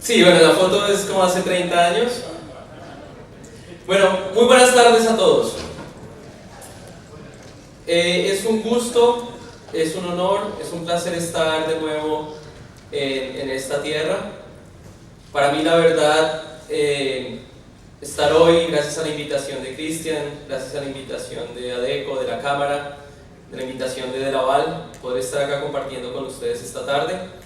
Sí, bueno, la foto es como hace 30 años. Bueno, muy buenas tardes a todos. Es un gusto, es un honor, es un placer estar de nuevo en esta tierra. Para mí, la verdad, estar hoy, gracias a la invitación de Cristian, gracias a la invitación de ADECO, de la Cámara, de la invitación de Delaval, poder estar acá compartiendo con ustedes esta tarde.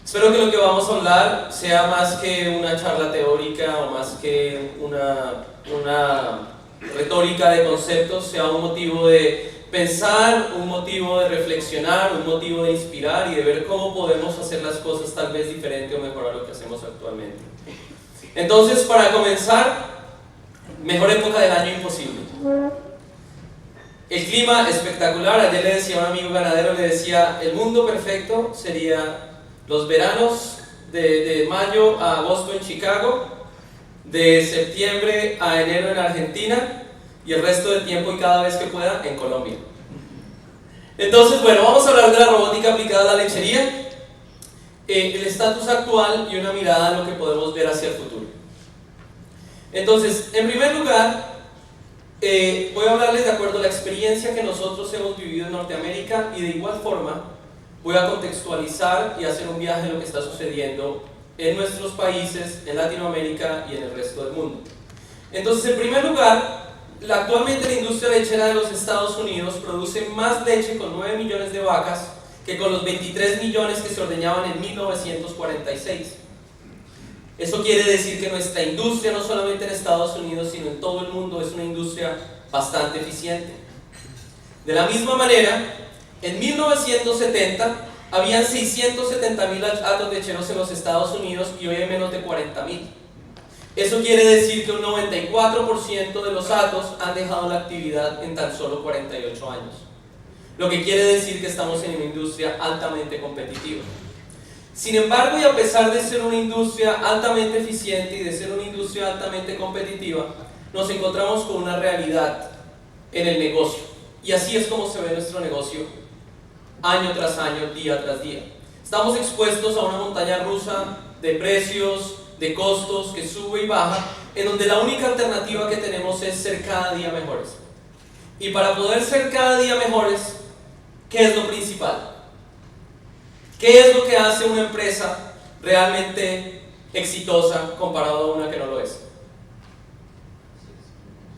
Espero que lo que vamos a hablar sea más que una charla teórica o más que una retórica de conceptos, sea un motivo de pensar, un motivo de reflexionar, un motivo de inspirar y de ver cómo podemos hacer las cosas tal vez diferente o mejorar lo que hacemos actualmente. Entonces, para comenzar, mejor época del año imposible. El clima espectacular. Ayer le decía a un amigo ganadero, le decía, el mundo perfecto sería los veranos de mayo a agosto en Chicago, de septiembre a enero en Argentina y el resto del tiempo y cada vez que pueda en Colombia. Entonces, bueno, vamos a hablar de la robótica aplicada a la lechería, el estatus actual y una mirada a lo que podemos ver hacia el futuro. Entonces, en primer lugar, voy a hablarles de acuerdo a la experiencia que nosotros hemos vivido en Norteamérica y de igual forma voy a contextualizar y hacer un viaje en lo que está sucediendo en nuestros países, en Latinoamérica y en el resto del mundo. Entonces, en primer lugar, actualmente la industria lechera de los Estados Unidos produce más leche con 9 millones de vacas que con los 23 millones que se ordeñaban en 1946. Eso quiere decir que nuestra industria, no solamente en Estados Unidos, sino en todo el mundo, es una industria bastante eficiente. De la misma manera, en 1970 habían 670,000 hatos lecheros en los Estados Unidos y hoy hay menos de 40,000. Eso quiere decir que un 94% de los hatos han dejado la actividad en tan solo 48 años. Lo que quiere decir que estamos en una industria altamente competitiva. Sin embargo, y a pesar de ser una industria altamente eficiente y de ser una industria altamente competitiva, nos encontramos con una realidad en el negocio. Y así es como se ve nuestro negocio año tras año, día tras día. Estamos expuestos a una montaña rusa de precios, de costos que sube y baja, en donde la única alternativa que tenemos es ser cada día mejores. Y para poder ser cada día mejores, ¿qué es lo principal? ¿Qué es lo que hace una empresa realmente exitosa comparado a una que no lo es?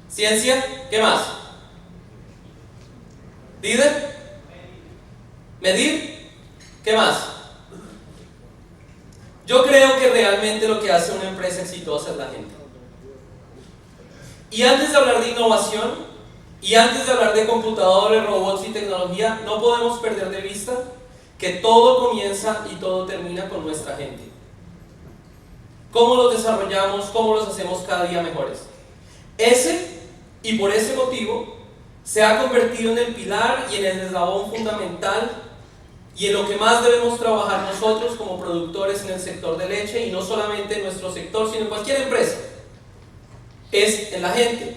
¿Ciencia? ¿Qué más? ¿Líder? ¿Medir? ¿Qué más? Yo creo que realmente lo que hace una empresa exitosa es la gente. Y antes de hablar de innovación, y antes de hablar de computadores, robots y tecnología, no podemos perder de vista que todo comienza y todo termina con nuestra gente. ¿Cómo los desarrollamos? ¿Cómo los hacemos cada día mejores? Y por ese motivo, se ha convertido en el pilar y en el eslabón fundamental y en lo que más debemos trabajar nosotros como productores en el sector de leche, y no solamente en nuestro sector, sino en cualquier empresa, es en la gente.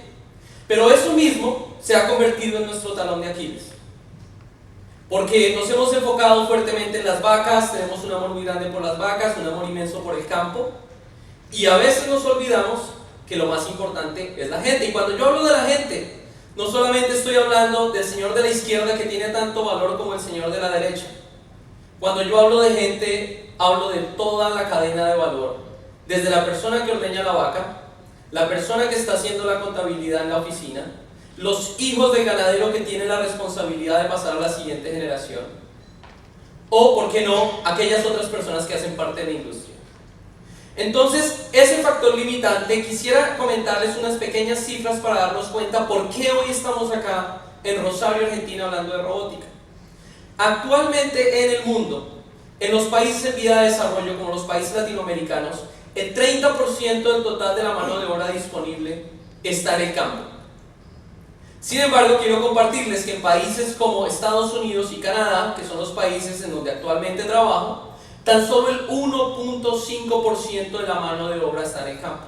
Pero eso mismo se ha convertido en nuestro talón de Aquiles, porque nos hemos enfocado fuertemente en las vacas, tenemos un amor muy grande por las vacas, un amor inmenso por el campo, y a veces nos olvidamos que lo más importante es la gente. Y cuando yo hablo de la gente, no solamente estoy hablando del señor de la izquierda que tiene tanto valor como el señor de la derecha. Cuando yo hablo de gente, hablo de toda la cadena de valor, desde la persona que ordeña la vaca, la persona que está haciendo la contabilidad en la oficina, los hijos del ganadero que tienen la responsabilidad de pasar a la siguiente generación, o, ¿por qué no?, aquellas otras personas que hacen parte de la industria. Entonces, ese factor limitante, quisiera comentarles unas pequeñas cifras para darnos cuenta por qué hoy estamos acá en Rosario, Argentina, hablando de robótica. Actualmente en el mundo, en los países en vía de desarrollo como los países latinoamericanos, el 30% del total de la mano de obra disponible está en el campo. Sin embargo, quiero compartirles que en países como Estados Unidos y Canadá, que son los países en donde actualmente trabajo, tan solo el 1.5% de la mano de obra está en el campo.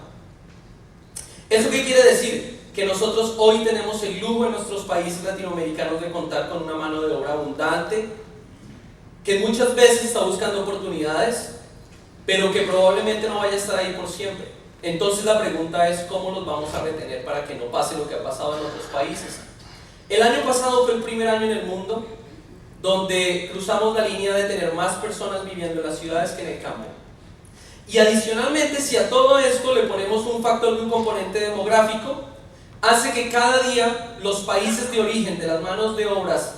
¿Eso qué quiere decir? Que nosotros hoy tenemos el lujo en nuestros países latinoamericanos de contar con una mano de obra abundante, que muchas veces está buscando oportunidades, pero que probablemente no vaya a estar ahí por siempre. Entonces la pregunta es cómo nos vamos a retener para que no pase lo que ha pasado en otros países. El año pasado fue el primer año en el mundo donde cruzamos la línea de tener más personas viviendo en las ciudades que en el campo. Y adicionalmente, si a todo esto le ponemos un factor de un componente demográfico, hace que cada día los países de origen de las manos de obras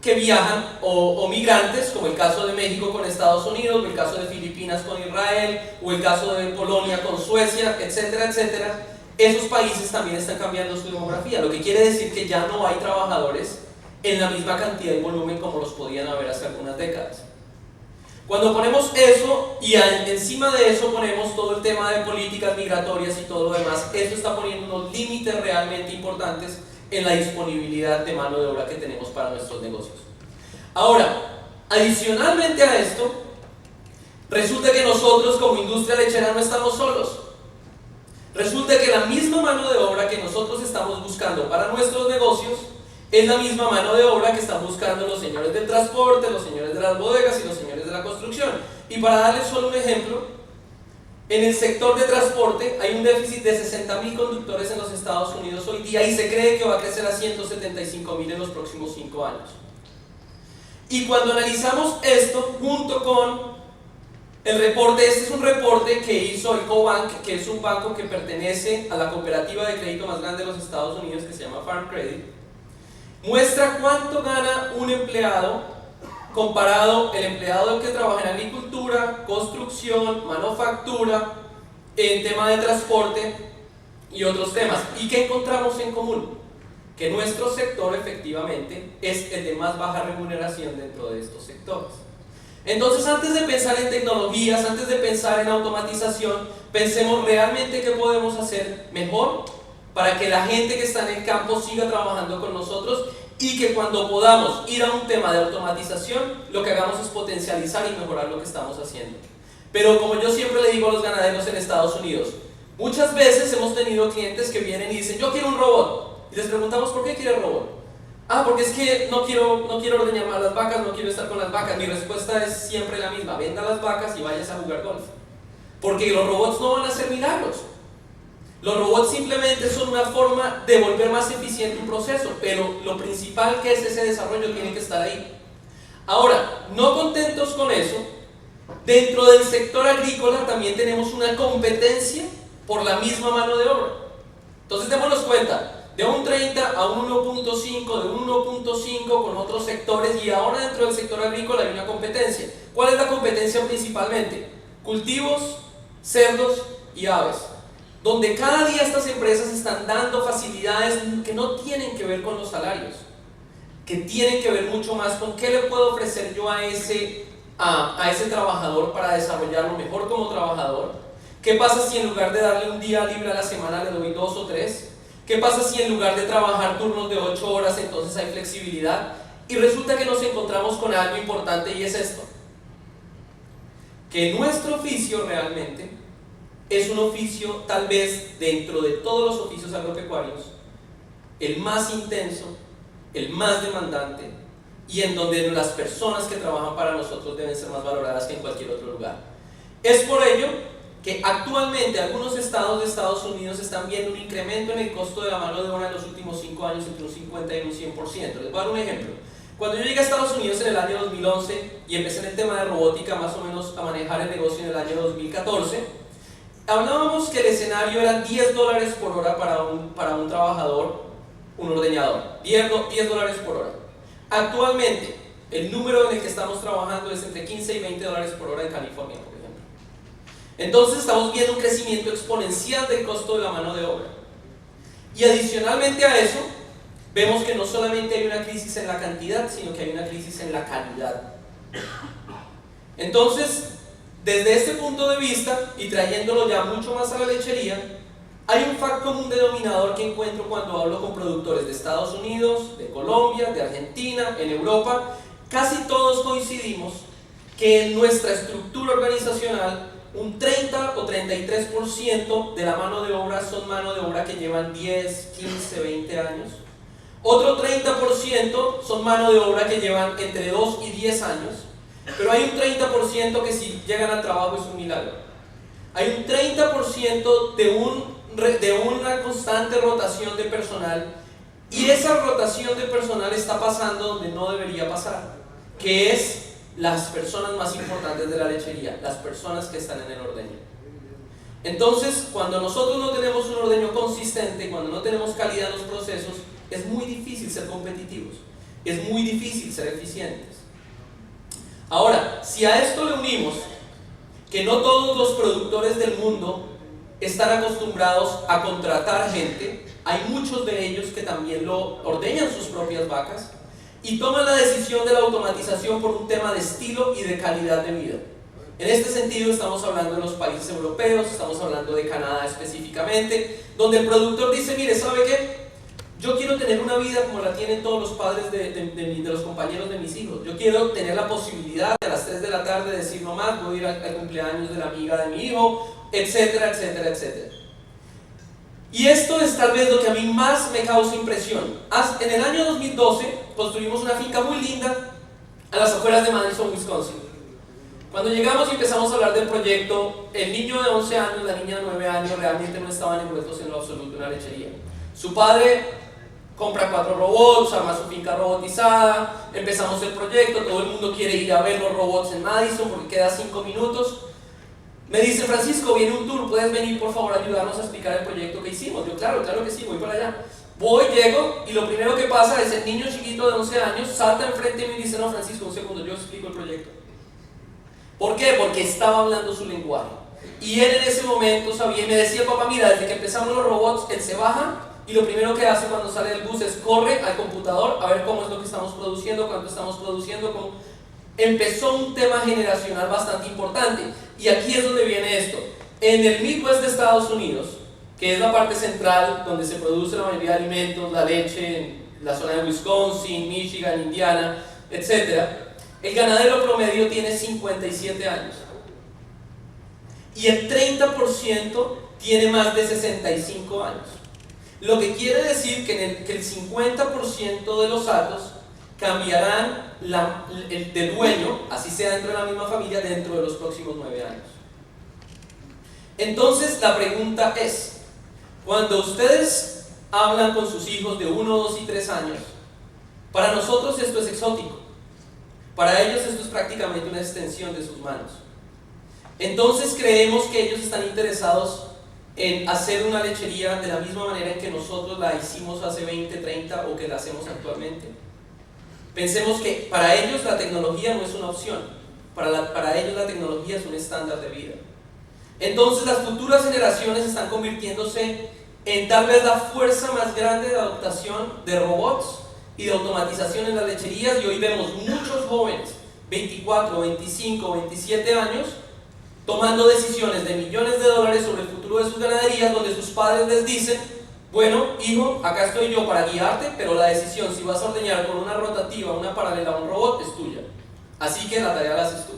que viajan o migrantes, como el caso de México con Estados Unidos, o el caso de Filipinas con Israel, o el caso de Polonia con Suecia, etcétera, etcétera, esos países también están cambiando su demografía, lo que quiere decir que ya no hay trabajadores en la misma cantidad y volumen como los podían haber hace algunas décadas. Cuando ponemos eso y encima de eso ponemos todo el tema de políticas migratorias y todo lo demás, eso está poniendo unos límites realmente importantes en la disponibilidad de mano de obra que tenemos para nuestros negocios. Ahora, adicionalmente a esto, resulta que nosotros como industria lechera no estamos solos. Resulta que la misma mano de obra que nosotros estamos buscando para nuestros negocios es la misma mano de obra que están buscando los señores del transporte, los señores de las bodegas y los señores de la construcción. Y para darles solo un ejemplo, en el sector de transporte hay un déficit de 60.000 conductores en los Estados Unidos hoy día y se cree que va a crecer a 175.000 en los próximos 5 años. Y cuando analizamos esto junto con el reporte, este es un reporte que hizo el Cobank, que es un banco que pertenece a la cooperativa de crédito más grande de los Estados Unidos que se llama Farm Credit, muestra cuánto gana un empleado comparado el empleado que trabaja en agricultura, construcción, manufactura, en tema de transporte y otros temas. ¿Y qué encontramos en común? Que nuestro sector efectivamente es el de más baja remuneración dentro de estos sectores. Entonces, antes de pensar en tecnologías, antes de pensar en automatización, pensemos realmente qué podemos hacer mejor para que la gente que está en el campo siga trabajando con nosotros y que cuando podamos ir a un tema de automatización, lo que hagamos es potencializar y mejorar lo que estamos haciendo. Pero como yo siempre le digo a los ganaderos en Estados Unidos, muchas veces hemos tenido clientes que vienen y dicen, yo quiero un robot. Y les preguntamos, ¿por qué quiere el robot? Ah, porque es que no quiero ordeñar más las vacas, no quiero estar con las vacas. Mi respuesta es siempre la misma, venda las vacas y vayas a jugar golf. Porque los robots no van a hacer milagros. Los robots simplemente son una forma de volver más eficiente un proceso, pero lo principal que es ese desarrollo tiene que estar ahí. Ahora, no contentos con eso, dentro del sector agrícola también tenemos una competencia por la misma mano de obra. Entonces démonos cuenta, de un 30 a un 1.5, de un 1.5 con otros sectores, y ahora dentro del sector agrícola hay una competencia. ¿Cuál es la competencia principalmente? Cultivos, cerdos y aves, donde cada día estas empresas están dando facilidades que no tienen que ver con los salarios, que tienen que ver mucho más con qué le puedo ofrecer yo a ese trabajador para desarrollarlo mejor como trabajador. ¿Qué pasa si en lugar de darle un día libre a la semana le doy 2 o 3? ¿Qué pasa si en lugar de trabajar turnos de 8 horas entonces hay flexibilidad? Y resulta que nos encontramos con algo importante, y es esto: que nuestro oficio realmente es un oficio, tal vez dentro de todos los oficios agropecuarios, el más intenso, el más demandante, y en donde las personas que trabajan para nosotros deben ser más valoradas que en cualquier otro lugar. Es por ello que actualmente algunos estados de Estados Unidos están viendo un incremento en el costo de la mano de obra en los últimos 5 años entre un 50 y un 100%. Les voy a dar un ejemplo. Cuando yo llegué a Estados Unidos en el año 2011 y empecé en el tema de robótica más o menos a manejar el negocio en el año 2014, hablábamos que el escenario era $10 por hora para un trabajador, un ordeñador, $10 por hora. Actualmente, el número en el que estamos trabajando es entre $15 y $20 por hora en California, por ejemplo. Entonces estamos viendo un crecimiento exponencial del costo de la mano de obra. Y adicionalmente a eso, vemos que no solamente hay una crisis en la cantidad, sino que hay una crisis en la calidad. Entonces, desde este punto de vista, y trayéndolo ya mucho más a la lechería, hay un factor común denominador que encuentro cuando hablo con productores de Estados Unidos, de Colombia, de Argentina, en Europa. Casi todos coincidimos que en nuestra estructura organizacional un 30 o 33% de la mano de obra son mano de obra que llevan 10, 15, 20 años. Otro 30% son mano de obra que llevan entre 2 y 10 años. Pero hay un 30% que si llegan al trabajo es un milagro. Hay un 30% de una constante rotación de personal, y esa rotación de personal está pasando donde no debería pasar, que es las personas más importantes de la lechería, las personas que están en el ordeño. Entonces, cuando nosotros no tenemos un ordeño consistente, cuando no tenemos calidad en los procesos, es muy difícil ser competitivos, es muy difícil ser eficientes. Ahora, si a esto le unimos que no todos los productores del mundo están acostumbrados a contratar gente, hay muchos de ellos que también lo ordeñan sus propias vacas y toman la decisión de la automatización por un tema de estilo y de calidad de vida. En este sentido estamos hablando de los países europeos, estamos hablando de Canadá específicamente, donde el productor dice, mire, ¿sabe qué? Yo quiero tener una vida como la tienen todos los padres de los compañeros de mis hijos. Yo quiero tener la posibilidad de a las 3 de la tarde decir, no más, voy a ir al cumpleaños de la amiga de mi hijo, etcétera, etcétera, etcétera. Y esto es tal vez lo que a mí más me causa impresión. En el año 2012 construimos una finca muy linda a las afueras de Madison, Wisconsin. Cuando llegamos y empezamos a hablar del proyecto, el niño de 11 años, la niña de 9 años realmente no estaban envueltos en lo absoluto en la lechería. Su padre compra 4 robots, arma su finca robotizada, empezamos el proyecto, todo el mundo quiere ir a ver los robots en Madison porque queda 5 minutos. Me dice, Francisco, viene un tour, ¿puedes venir por favor a ayudarnos a explicar el proyecto que hicimos? Yo, claro que sí, voy para allá. Voy, llego, y lo primero que pasa es el niño chiquito de 11 años salta enfrente de mí y dice, no, Francisco, un segundo, yo explico el proyecto. ¿Por qué? Porque estaba hablando su lenguaje. Y él en ese momento sabía, y me decía, papá, mira, desde que empezamos los robots, él se baja, y lo primero que hace cuando sale del bus es corre al computador a ver cómo es lo que estamos produciendo, cuánto estamos produciendo, cómo... Empezó un tema generacional bastante importante, y aquí es donde viene esto. En el Midwest de Estados Unidos, que es la parte central donde se produce la mayoría de alimentos, la leche, en la zona de Wisconsin, Michigan, Indiana, etc., el ganadero promedio tiene 57 años y el 30% tiene más de 65 años. Lo que quiere decir que el 50% de los hatos cambiarán de dueño, así sea dentro de la misma familia, dentro de los próximos 9 años. Entonces la pregunta es, cuando ustedes hablan con sus hijos de 1, 2 y 3 años, para nosotros esto es exótico, para ellos esto es prácticamente una extensión de sus manos. Entonces creemos que ellos están interesados en hacer una lechería de la misma manera en que nosotros la hicimos hace 20, 30 o que la hacemos actualmente. Pensemos que para ellos la tecnología no es una opción, para ellos la tecnología es un estándar de vida. Entonces las futuras generaciones están convirtiéndose en tal vez la fuerza más grande de adoptación de robots y de automatización en las lecherías, y hoy vemos muchos jóvenes, 24, 25, 27 años, tomando decisiones de millones de dólares sobre el futuro de sus ganaderías, donde sus padres les dicen, bueno, hijo, acá estoy yo para guiarte, pero la decisión si vas a ordeñar con una rotativa, una paralela o un robot es tuya. Así que la tarea la haces tú.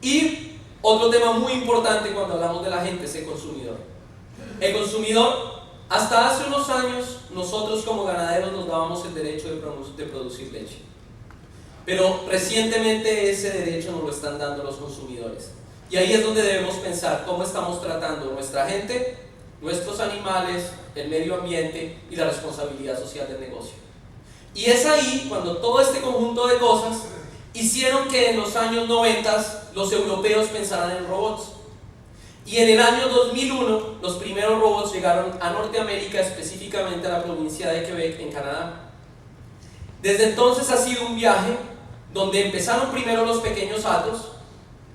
Y otro tema muy importante cuando hablamos de la gente es el consumidor. El consumidor, hasta hace unos años, nosotros como ganaderos nos dábamos el derecho de producir leche. Pero recientemente ese derecho nos lo están dando los consumidores. Y ahí es donde debemos pensar cómo estamos tratando nuestra gente, nuestros animales, el medio ambiente y la responsabilidad social del negocio. Y es ahí cuando todo este conjunto de cosas hicieron que en los años 90 los europeos pensaran en robots. Y en el año 2001 los primeros robots llegaron a Norteamérica, específicamente a la provincia de Quebec, en Canadá. Desde entonces ha sido un viaje donde empezaron primero los pequeños hatos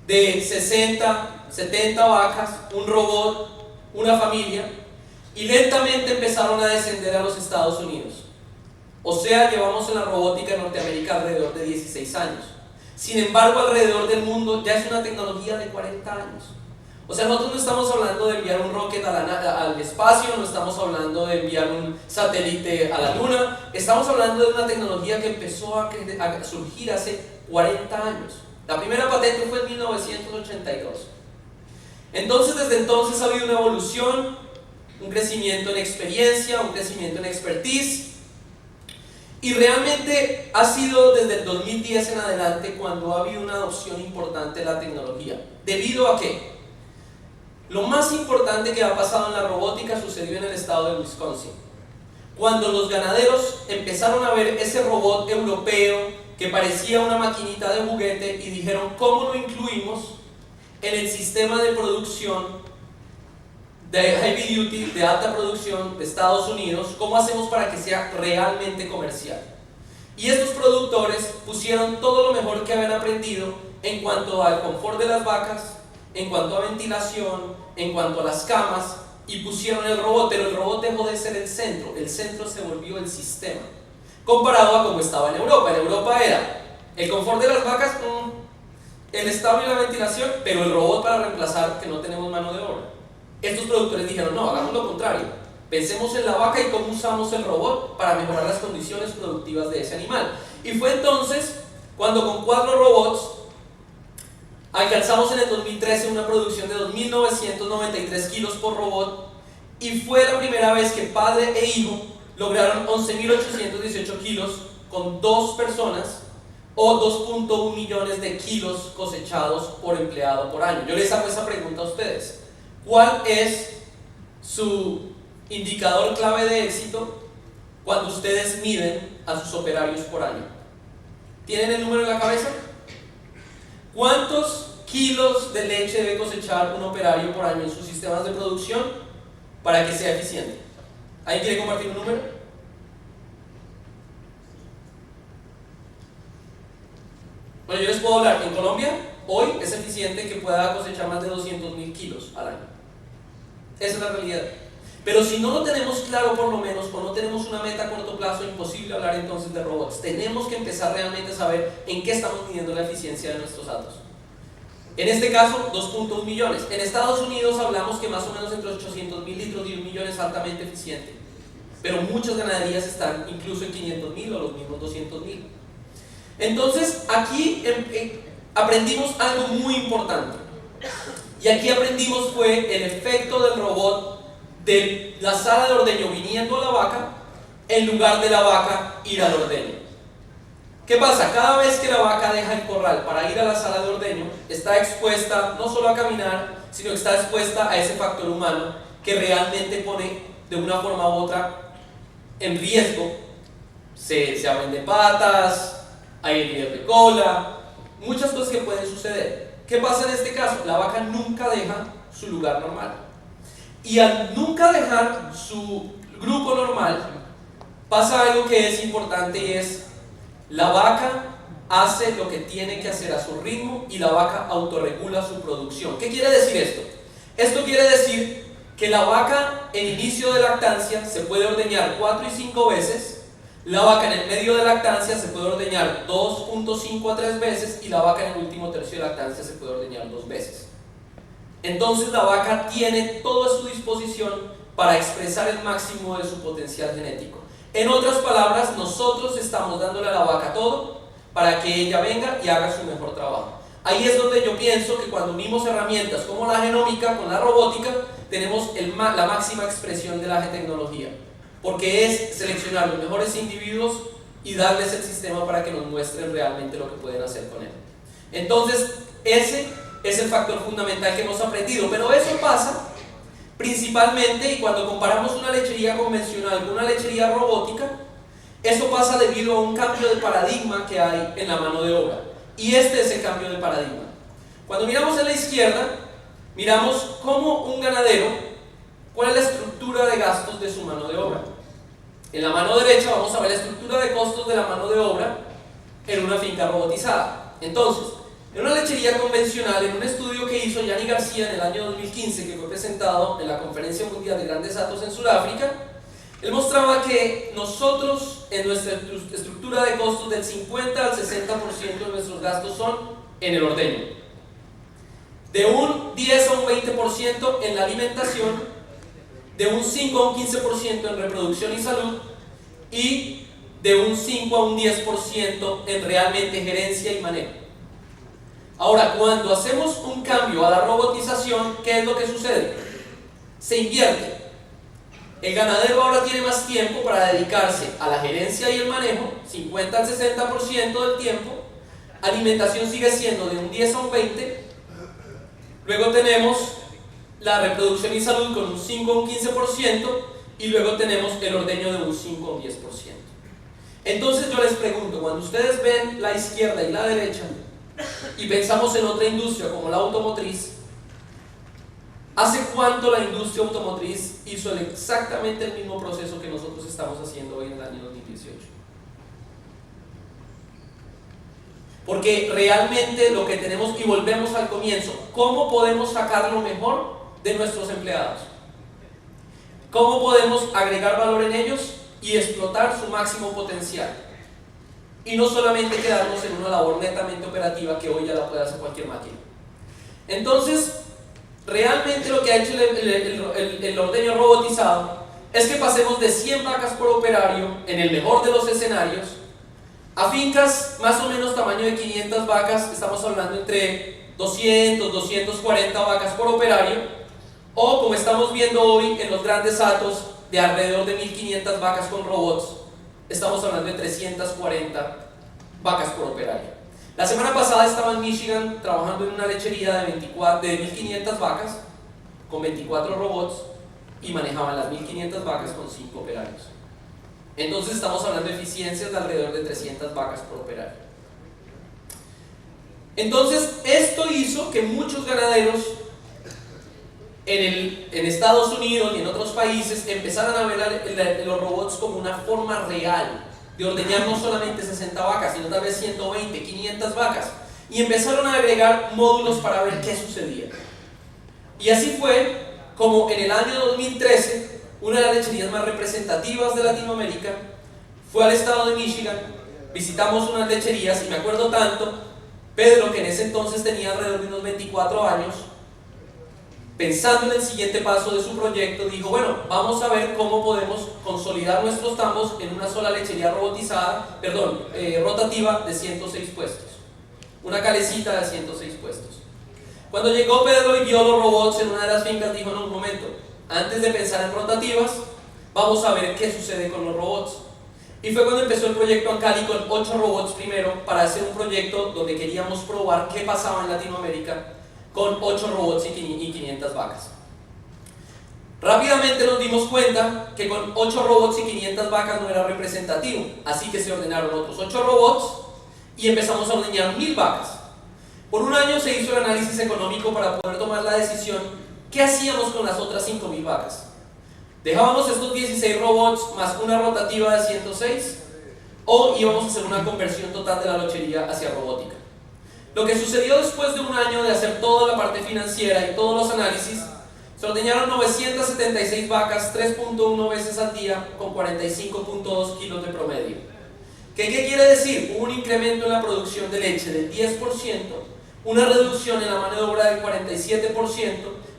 de 60, 70 vacas, un robot, una familia, y lentamente empezaron a descender a los Estados Unidos. O sea, llevamos en la robótica en Norteamérica alrededor de 16 años. Sin embargo, alrededor del mundo ya es una tecnología de 40 años. O sea, nosotros no estamos hablando de enviar un rocket al espacio, no estamos hablando de enviar un satélite a la luna, estamos hablando de una tecnología que empezó a surgir hace 40 años. La primera patente fue en 1982. Entonces, desde entonces ha habido una evolución, un crecimiento en experiencia, un crecimiento en expertise, Y realmente ha sido desde el 2010 en adelante cuando ha habido una adopción importante de la tecnología. ¿Debido a qué? Lo más importante que ha pasado en la robótica sucedió en el estado de Wisconsin. Cuando los ganaderos empezaron a ver ese robot europeo que parecía una maquinita de juguete y dijeron, ¿cómo lo incluimos en el sistema de producción de heavy duty, de alta producción de Estados Unidos? ¿Cómo hacemos para que sea realmente comercial? Y estos productores pusieron todo lo mejor que habían aprendido en cuanto al confort de las vacas, en cuanto a ventilación, en cuanto a las camas, y pusieron el robot, pero el robot dejó de ser el centro se volvió el sistema, comparado a como estaba en Europa. En Europa era el confort de las vacas, el establo y la ventilación, pero el robot para reemplazar que no tenemos mano de obra. Estos productores dijeron, no, hagamos lo contrario, pensemos en la vaca y cómo usamos el robot para mejorar las condiciones productivas de ese animal. Y fue entonces cuando con 4 robots alcanzamos en el 2013 una producción de 2.993 kilos por robot, y fue la primera vez que padre e hijo lograron 11.818 kilos con 2 personas, o 2.1 millones de kilos cosechados por empleado por año. Yo les hago esa pregunta a ustedes. ¿Cuál es su indicador clave de éxito cuando ustedes miden a sus operarios por año? ¿Tienen el número en la cabeza? ¿Cuántos kilos de leche debe cosechar un operario por año en sus sistemas de producción para que sea eficiente? ¿Alguien quiere compartir un número? Bueno, yo les puedo hablar. En Colombia, hoy es eficiente que pueda cosechar más de 200.000 kilos al año. Esa es la realidad. Pero si no lo tenemos claro, por lo menos, o no tenemos una meta a corto plazo, es imposible hablar entonces de robots. Tenemos que empezar realmente a saber en qué estamos midiendo la eficiencia de nuestros datos. En este caso, 2.1 millones. En Estados Unidos hablamos que más o menos entre 800.000 litros y 1 millón es altamente eficiente. Pero muchas ganaderías están incluso en 500.000 o los mismos 200.000. Entonces, aquí aprendimos algo muy importante. Y aquí aprendimos fue el efecto del robot de la sala de ordeño viniendo a la vaca en lugar de la vaca ir al ordeño. ¿Qué pasa? Cada vez que la vaca deja el corral para ir a la sala de ordeño, está expuesta no solo a caminar, sino que está expuesta a ese factor humano que realmente pone de una forma u otra en riesgo. Se abren de patas, hay heridas de cola, muchas cosas que pueden suceder. ¿Qué pasa en este caso? La vaca nunca deja su lugar normal. Y al nunca dejar su grupo normal, pasa algo que es importante, y es la vaca hace lo que tiene que hacer a su ritmo y la vaca autorregula su producción. ¿Qué quiere decir esto? Esto quiere decir que la vaca en inicio de lactancia se puede ordeñar 4 y 5 veces, la vaca en el medio de lactancia se puede ordeñar 2.5 a 3 veces y la vaca en el último tercio de lactancia se puede ordeñar 2 veces. Entonces la vaca tiene todo a su disposición para expresar el máximo de su potencial genético. En otras palabras, nosotros estamos dándole a la vaca todo para que ella venga y haga su mejor trabajo. Ahí es donde yo pienso que cuando unimos herramientas como la genómica con la robótica, tenemos la máxima expresión de la tecnología, porque es seleccionar los mejores individuos y darles el sistema para que nos muestren realmente lo que pueden hacer con él. Entonces, ese es el factor fundamental que hemos aprendido, pero eso pasa principalmente, y cuando comparamos una lechería convencional con una lechería robótica, eso pasa debido a un cambio de paradigma que hay en la mano de obra. Y este es el cambio de paradigma. Cuando miramos a la izquierda, miramos cómo un ganadero, cuál es la estructura de gastos de su mano de obra. En la mano derecha vamos a ver la estructura de costos de la mano de obra en una finca robotizada. Entonces, en una lechería convencional, en un estudio que hizo Yanni García en el año 2015, que fue presentado en la Conferencia Mundial de Grandes Datos en Sudáfrica, él mostraba que nosotros, en nuestra estructura de costos, del 50 al 60% de nuestros gastos son en el ordeño, de un 10 a un 20% en la alimentación, de un 5 a un 15% en reproducción y salud, y de un 5 a un 10% en realmente gerencia y manejo. Ahora, cuando hacemos un cambio a la robotización, ¿qué es lo que sucede? Se invierte. El ganadero ahora tiene más tiempo para dedicarse a la gerencia y el manejo, 50 al 60% del tiempo. Alimentación sigue siendo de un 10 a un 20. Luego tenemos la reproducción y salud con un 5 a un 15%. Y luego tenemos el ordeño de un 5 a un 10%. Entonces yo les pregunto, cuando ustedes ven la izquierda y la derecha y pensamos en otra industria como la automotriz, ¿hace cuánto la industria automotriz hizo exactamente el mismo proceso que nosotros estamos haciendo hoy en el año 2018? Porque realmente lo que tenemos, y volvemos al comienzo, ¿cómo podemos sacar lo mejor de nuestros empleados? ¿Cómo podemos agregar valor en ellos y explotar su máximo potencial? Y no solamente quedarnos en una labor netamente operativa que hoy ya la puede hacer cualquier máquina. Entonces, realmente lo que ha hecho el ordeño robotizado es que pasemos de 100 vacas por operario, en el mejor de los escenarios, a fincas más o menos tamaño de 500 vacas, estamos hablando entre 200, 240 vacas por operario, o como estamos viendo hoy en los grandes hatos, de alrededor de 1500 vacas con robots, estamos hablando de 340 vacas por operario. La semana pasada estaba en Michigan trabajando en una lechería de 1500 vacas con 24 robots y manejaban las 1500 vacas con 5 operarios. Entonces estamos hablando de eficiencias de alrededor de 300 vacas por operario. Entonces esto hizo que muchos ganaderos en Estados Unidos y en otros países empezaran a ver los robots como una forma real de ordeñar no solamente 60 vacas, sino tal vez 120, 500 vacas, y empezaron a agregar módulos para ver qué sucedía. Y así fue como en el año 2013, una de las lecherías más representativas de Latinoamérica fue al estado de Michigan. Visitamos unas lecherías y me acuerdo tanto, Pedro, que en ese entonces tenía alrededor de unos 24 años, pensando en el siguiente paso de su proyecto, dijo, bueno, vamos a ver cómo podemos consolidar nuestros tambos en una sola lechería rotativa de 106 puestos. Una calecita de 106 puestos. Cuando llegó Pedro y vio los robots en una de las fincas, dijo, no, un momento, antes de pensar en rotativas, vamos a ver qué sucede con los robots. Y fue cuando empezó el proyecto Ancali con 8 robots primero, para hacer un proyecto donde queríamos probar qué pasaba en Latinoamérica con 8 robots y 500 vacas. Rápidamente nos dimos cuenta que con 8 robots y 500 vacas no era representativo, así que se ordenaron otros 8 robots y empezamos a ordeñar 1000 vacas. Por un año se hizo el análisis económico para poder tomar la decisión qué hacíamos con las otras 5000 vacas. ¿Dejábamos estos 16 robots más una rotativa de 106 o íbamos a hacer una conversión total de la lechería hacia robótica? Lo que sucedió después de un año de hacer toda la parte financiera y todos los análisis, se ordeñaron 976 vacas 3.1 veces al día con 45.2 kilos de promedio. ¿Qué quiere decir? Hubo un incremento en la producción de leche del 10%, una reducción en la mano de obra del 47%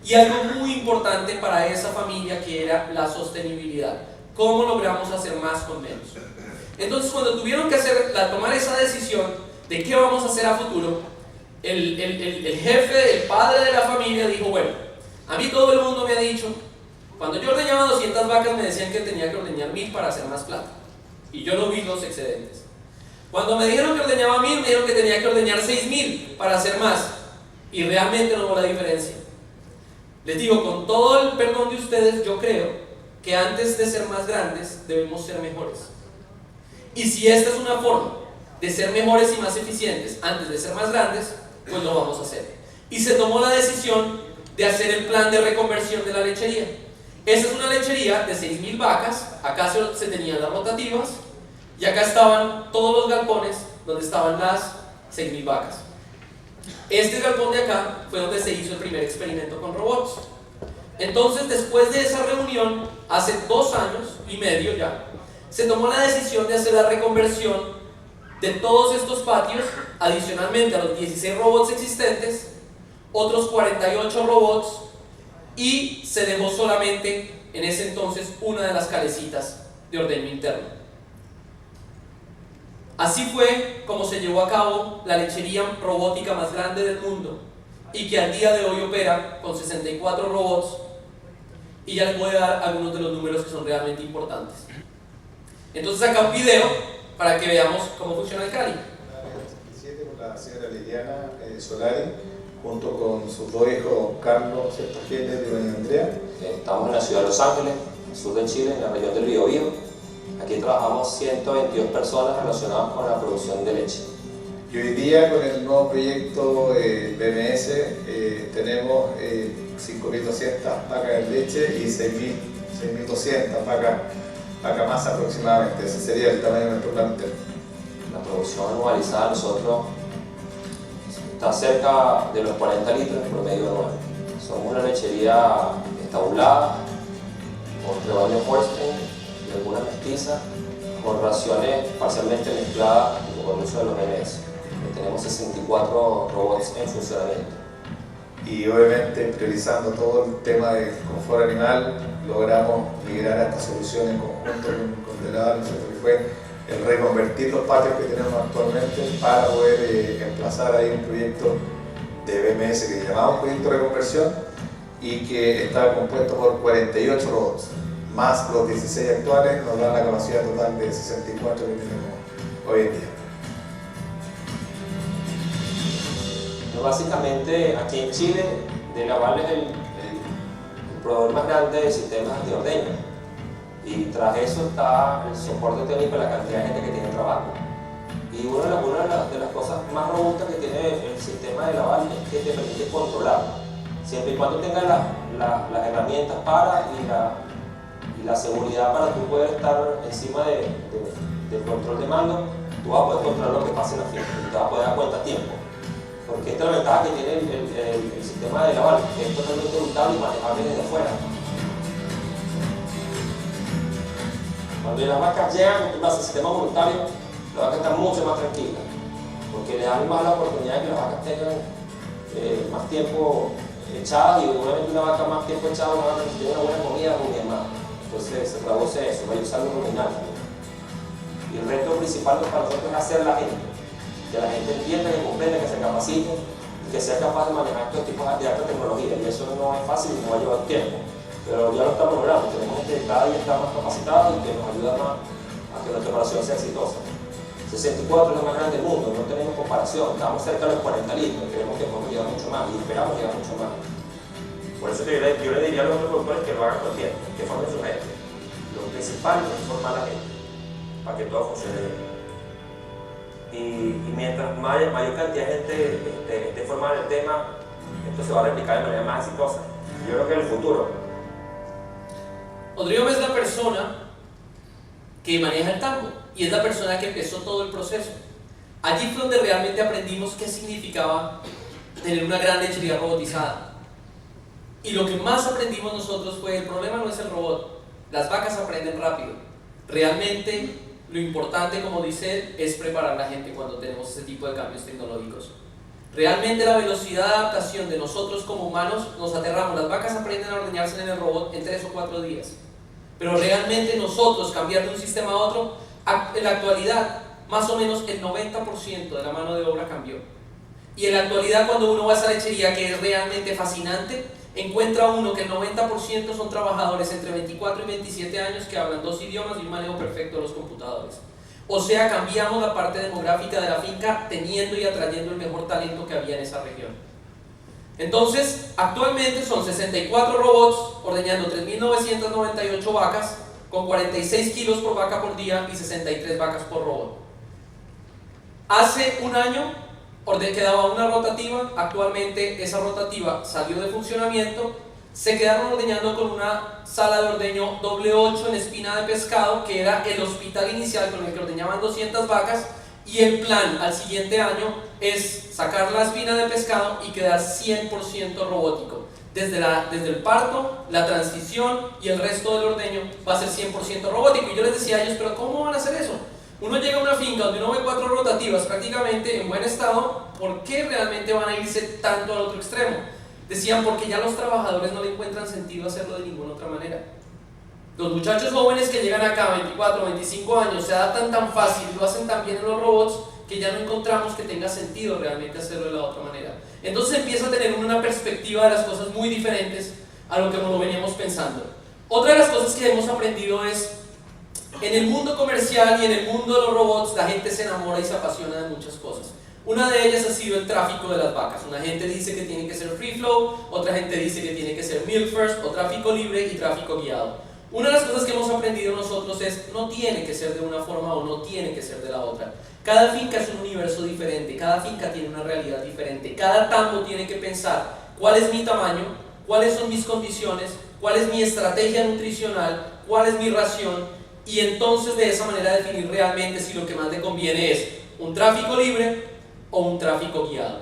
y algo muy importante para esa familia que era la sostenibilidad. ¿Cómo logramos hacer más con menos? Entonces cuando tuvieron que tomar esa decisión de qué vamos a hacer a futuro, el jefe, el padre de la familia dijo, bueno, a mí todo el mundo me ha dicho, cuando yo ordeñaba 200 vacas me decían que tenía que ordeñar 1000 para hacer más plata, y yo no vi los excedentes. Cuando me dijeron que ordeñaba 1000, me dijeron que tenía que ordeñar 6000 para hacer más, y realmente no hubo la diferencia. Les digo, con todo el perdón de ustedes, yo creo que antes de ser más grandes debemos ser mejores. Y si esta es una forma de ser mejores y más eficientes antes de ser más grandes, pues lo vamos a hacer. Y se tomó la decisión de hacer el plan de reconversión de la lechería. Esta es una lechería de 6000 vacas, acá se tenían las rotativas y acá estaban todos los galpones donde estaban las 6000 vacas. Este galpón de acá fue donde se hizo el primer experimento con robots. Entonces, después de esa reunión, hace 2 años y medio ya, se tomó la decisión de hacer la reconversión de todos estos patios, adicionalmente a los 16 robots existentes, otros 48 robots, y se dejó solamente en ese entonces una de las calecitas de ordeño interno. Así fue como se llevó a cabo la lechería robótica más grande del mundo y que al día de hoy opera con 64 robots y ya les voy a dar algunos de los números que son realmente importantes. Entonces acá un video para que veamos cómo funciona el Cali. Con la señora Liliana Solari, junto con sus dos hijos, Carlos Gélez y doña Andrea. Estamos en la ciudad de Los Ángeles, al sur de Chile, en la región del Biobío. Aquí trabajamos 122 personas relacionadas con la producción de leche. Y hoy día, con el nuevo proyecto BMS, tenemos 5.200 vacas de leche y 6.200 vacas más aproximadamente. Ese sería el tamaño de nuestro plantel. La producción anualizada de nosotros está cerca de los 40 litros en promedio anual. Somos una lechería estabulada, con rebaño Holstein y alguna mestiza, con raciones parcialmente mezcladas con el uso de los BMS. Tenemos 64 robots en funcionamiento. Y obviamente, priorizando todo el tema de confort animal, logramos migrar a esta solución en conjunto con Delava, que fue el reconvertir los patios que tenemos actualmente para poder emplazar ahí un proyecto de BMS que llamamos proyecto de reconversión y que está compuesto por 48 robots, más los 16 actuales, nos dan la capacidad total de 64 que tenemos hoy en día. Básicamente, aquí en Chile, Delaval es el proveedor más grande de sistemas de ordeño. Y tras eso está el soporte técnico y la cantidad de gente que tiene trabajo. Y una de las cosas más robustas que tiene el sistema de Delaval es que te permite controlar. Siempre y cuando tengas las herramientas y la seguridad para tú poder estar encima del control de mando, tú vas a poder controlar lo que pasa en la fiesta y te vas a poder dar cuenta a tiempo. Porque esta es la ventaja que tiene el sistema de Delaval, que es totalmente editable y manejable desde afuera. Cuando las vacas llegan al sistema voluntario, las vacas están mucho más tranquilas, porque le dan más la oportunidad de que las vacas tengan más tiempo echadas, y obviamente una vaca más tiempo echada, una vaca que tiene una buena comida, rumia más. Entonces se traduce eso, va a usar lo ruminal. Y el reto principal para nosotros es hacer la gente. Que la gente entienda, que comprenda, que se capacite y que sea capaz de manejar estos tipos de alta tecnología. Y eso no es fácil y no va a llevar tiempo, pero ya lo estamos logrando. Tenemos gente que cada día está más capacitada y que nos ayuda más a que nuestra operación sea exitosa. 64 es lo más grande del mundo, no tenemos comparación, estamos cerca de los 40 litros, creemos que podemos llegar mucho más y esperamos llegar mucho más. Por eso yo le diría a los otros productores que lo hagan con tiempo, que formen su gente. Lo principal es formar a la gente para que todo funcione bien. Y mientras mayor cantidad de gente esté formada en el tema, esto se va a replicar de manera más exitosa. Yo creo que en el futuro. Rodrigo es la persona que maneja el tambo y es la persona que empezó todo el proceso. Allí fue donde realmente aprendimos qué significaba tener una gran lechería robotizada. Y lo que más aprendimos nosotros fue: el problema no es el robot, las vacas aprenden rápido. Realmente lo importante, como dice él, es preparar a la gente cuando tenemos este tipo de cambios tecnológicos. Realmente la velocidad de adaptación de nosotros como humanos, nos aterramos. Las vacas aprenden a ordeñarse en el robot en 3 o 4 días. Pero realmente nosotros cambiar de un sistema a otro, en la actualidad, más o menos el 90% de la mano de obra cambió. Y en la actualidad, cuando uno va a esa lechería, que es realmente fascinante, encuentra uno que el 90% son trabajadores entre 24 y 27 años que hablan 2 idiomas y un manejo perfecto de los computadores. O sea, cambiamos la parte demográfica de la finca teniendo y atrayendo el mejor talento que había en esa región. Entonces, actualmente son 64 robots ordeñando 3.998 vacas con 46 kilos por vaca por día y 63 vacas por robot. Hace un año quedaba una rotativa, actualmente esa rotativa salió de funcionamiento, se quedaron ordeñando con una sala de ordeño doble 8 en espina de pescado, que era el hospital inicial con el que ordeñaban 200 vacas, y el plan al siguiente año es sacar la espina de pescado y quedar 100% robótico. Desde el parto, la transición y el resto del ordeño va a ser 100% robótico. Y yo les decía a ellos, pero ¿cómo van a hacer eso? Uno llega a una finca donde uno ve 4 rotativas prácticamente en buen estado, ¿por qué realmente van a irse tanto al otro extremo? Decían, porque ya los trabajadores no le encuentran sentido hacerlo de ninguna otra manera. Los muchachos jóvenes que llegan acá, 24, 25 años, se adaptan tan fácil, lo hacen tan bien en los robots, que ya no encontramos que tenga sentido realmente hacerlo de la otra manera. Entonces empieza a tener una perspectiva de las cosas muy diferentes a lo que nos lo veníamos pensando. Otra de las cosas que hemos aprendido es, en el mundo comercial y en el mundo de los robots, la gente se enamora y se apasiona de muchas cosas. Una de ellas ha sido el tráfico de las vacas. Una gente dice que tiene que ser free flow, otra gente dice que tiene que ser milk first, o tráfico libre y tráfico guiado. Una de las cosas que hemos aprendido nosotros es, no tiene que ser de una forma o no tiene que ser de la otra. Cada finca es un universo diferente, cada finca tiene una realidad diferente, cada tambo tiene que pensar cuál es mi tamaño, cuáles son mis condiciones, cuál es mi estrategia nutricional, cuál es mi ración, y entonces de esa manera definir realmente si lo que más le conviene es un tráfico libre o un tráfico guiado.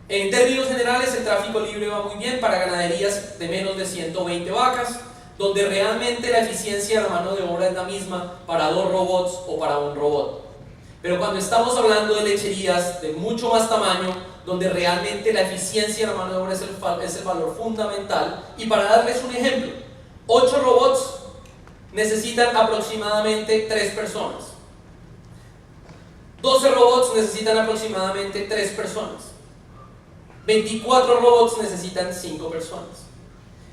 En términos generales, el tráfico libre va muy bien para ganaderías de menos de 120 vacas, donde realmente la eficiencia de la mano de obra es la misma para 2 robots o para 1 robot. Pero cuando estamos hablando de lecherías de mucho más tamaño, donde realmente la eficiencia de la mano de obra es el valor fundamental, y para darles un ejemplo, 8 robots necesitan aproximadamente 3 personas. 12 robots necesitan aproximadamente 3 personas. 24 robots necesitan 5 personas.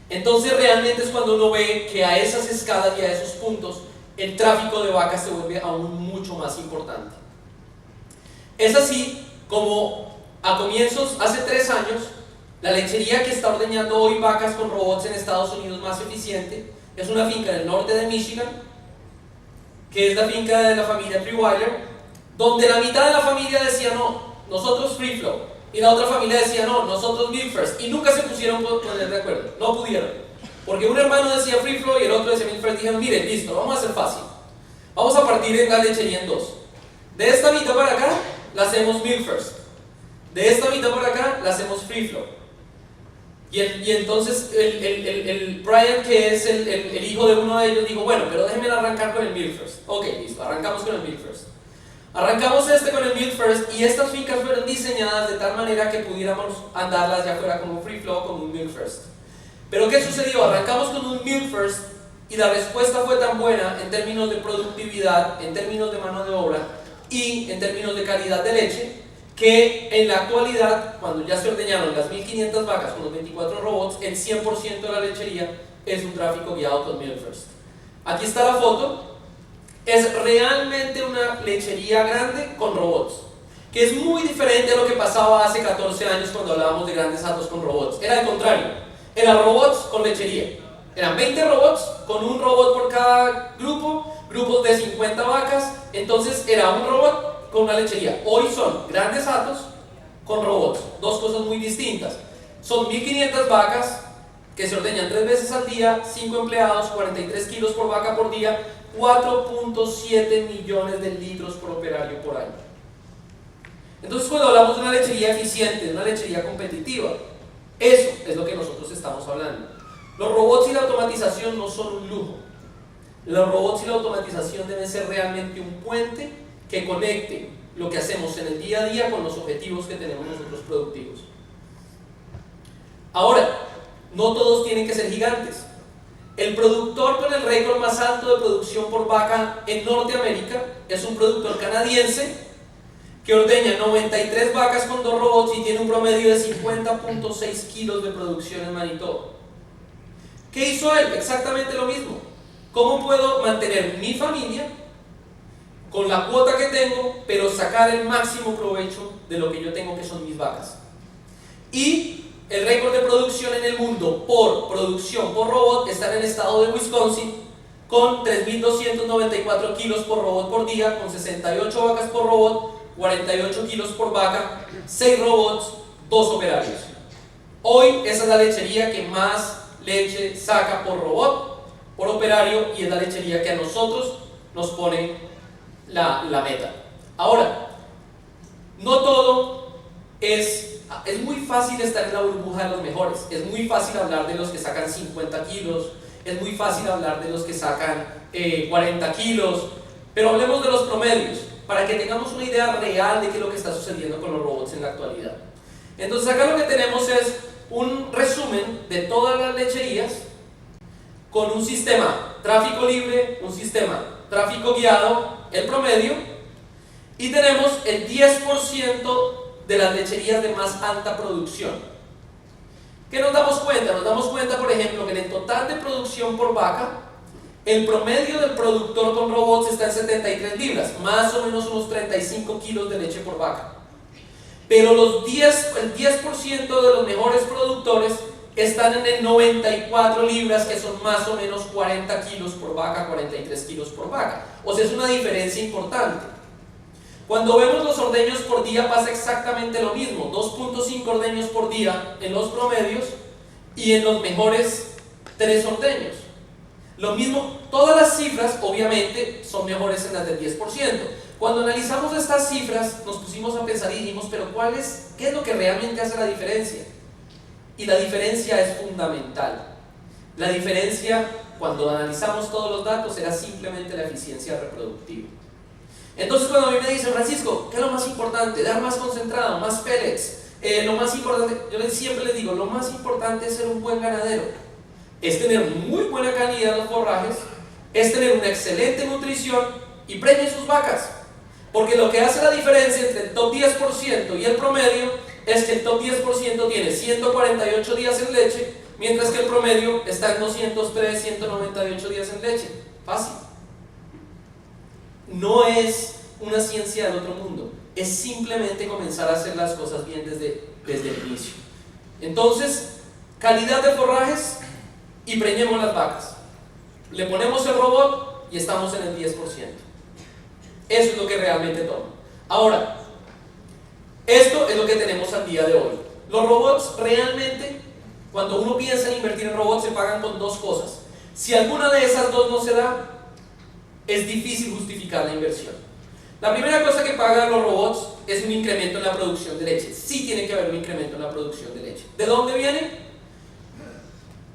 Entonces realmente es cuando uno ve que a esas escalas y a esos puntos el tráfico de vacas se vuelve aún mucho más importante. Es así como a comienzos, hace 3 años, la lechería que está ordeñando hoy vacas con robots en Estados Unidos más eficiente es una finca del norte de Michigan, que es la finca de la familia Preweiler, donde la mitad de la familia decía no, nosotros free flow, y la otra familia decía no, nosotros milk first, y nunca se pusieron poner de acuerdo, no pudieron, porque un hermano decía free flow y el otro decía milk first. Dijeron, miren, listo, vamos a hacer fácil, vamos a partir en la lechería en 2, de esta mitad para acá la hacemos milk first, de esta mitad para acá la hacemos free flow. Y entonces el Brian, que es el hijo de uno de ellos, dijo, bueno, pero déjenme arrancar con el milk first. Ok, listo, arrancamos con el milk first. Arrancamos con el milk first, y estas fincas fueron diseñadas de tal manera que pudiéramos andarlas ya fuera como free flow o como un milk first. Pero ¿qué sucedió? Arrancamos con un milk first y la respuesta fue tan buena en términos de productividad, en términos de mano de obra y en términos de calidad de leche, que en la actualidad, cuando ya se ordeñaron las 1500 vacas con los 24 robots, el 100% de la lechería es un tráfico guiado con milk first. Aquí está la foto. Es realmente una lechería grande con robots, que es muy diferente a lo que pasaba hace 14 años cuando hablábamos de grandes hatos con robots. Era al contrario, eran robots con lechería. Eran 20 robots con un robot por cada grupo, grupos de 50 vacas, entonces era un robot con una lechería. Hoy son grandes hatos con robots, dos cosas muy distintas. Son 1500 vacas que se ordeñan 3 veces al día, 5 empleados, 43 kilos por vaca por día, 4.7 millones de litros por operario por año. Entonces, cuando hablamos de una lechería eficiente, de una lechería competitiva, eso es lo que nosotros estamos hablando. Los robots y la automatización no son un lujo. Los robots y la automatización deben ser realmente un puente que conecte lo que hacemos en el día a día con los objetivos que tenemos nosotros productivos. Ahora, no todos tienen que ser gigantes. El productor con el récord más alto de producción por vaca en Norteamérica es un productor canadiense que ordeña 93 vacas con 2 robots y tiene un promedio de 50.6 kilos de producción en Manitoba. ¿Qué hizo él? Exactamente lo mismo. ¿Cómo puedo mantener mi familia con la cuota que tengo, pero sacar el máximo provecho de lo que yo tengo, que son mis vacas? Y el récord de producción en el mundo por producción por robot está en el estado de Wisconsin, con 3.294 kilos por robot por día, con 68 vacas por robot, 48 kilos por vaca, 6 robots, 2 operarios. Hoy esa es la lechería que más leche saca por robot, por operario, y es la lechería que a nosotros nos pone la meta. Ahora, no todo es muy fácil estar en la burbuja de los mejores, es muy fácil hablar de los que sacan 50 kilos, es muy fácil hablar de los que sacan 40 kilos, pero hablemos de los promedios, para que tengamos una idea real de qué es lo que está sucediendo con los robots en la actualidad. Entonces acá lo que tenemos es un resumen de todas las lecherías con un sistema tráfico libre, un sistema tráfico guiado, el promedio, y tenemos el 10% de las lecherías de más alta producción. ¿Qué nos damos cuenta? Nos damos cuenta, por ejemplo, que en el total de producción por vaca, el promedio del productor con robots está en 73 libras, más o menos unos 35 kilos de leche por vaca. Pero el 10% de los mejores productores están en el 94 libras, que son más o menos 40 kilos por vaca, 43 kilos por vaca. O sea, es una diferencia importante. Cuando vemos los ordeños por día pasa exactamente lo mismo, 2.5 ordeños por día en los promedios y en los mejores 3 ordeños. Lo mismo, todas las cifras obviamente son mejores en las del 10%. Cuando analizamos estas cifras nos pusimos a pensar y dijimos, pero ¿qué es lo que realmente hace la diferencia? Y la diferencia es fundamental. La diferencia, cuando analizamos todos los datos, era simplemente la eficiencia reproductiva. Entonces cuando a mí me dicen, Francisco, ¿qué es lo más importante? Dar más concentrado, más pellets, lo más importante, yo siempre les digo, lo más importante es ser un buen ganadero, es tener muy buena calidad de los forrajes, es tener una excelente nutrición y preñen sus vacas, porque lo que hace la diferencia entre el top 10% y el promedio es que el top 10% tiene 148 días en leche, mientras que el promedio está en 203, 198 días en leche. Fácil. No es una ciencia del otro mundo, es simplemente comenzar a hacer las cosas bien desde el inicio. Entonces, calidad de forrajes y preñemos las vacas. Le ponemos el robot y estamos en el 10%. Eso es lo que realmente toma. Ahora, esto es lo que tenemos al día de hoy. Los robots realmente, cuando uno piensa en invertir en robots, se pagan con dos cosas. Si alguna de esas dos no se da, es difícil justificar la inversión. La primera cosa que pagan los robots es un incremento en la producción de leche. Sí tiene que haber un incremento en la producción de leche. ¿De dónde viene?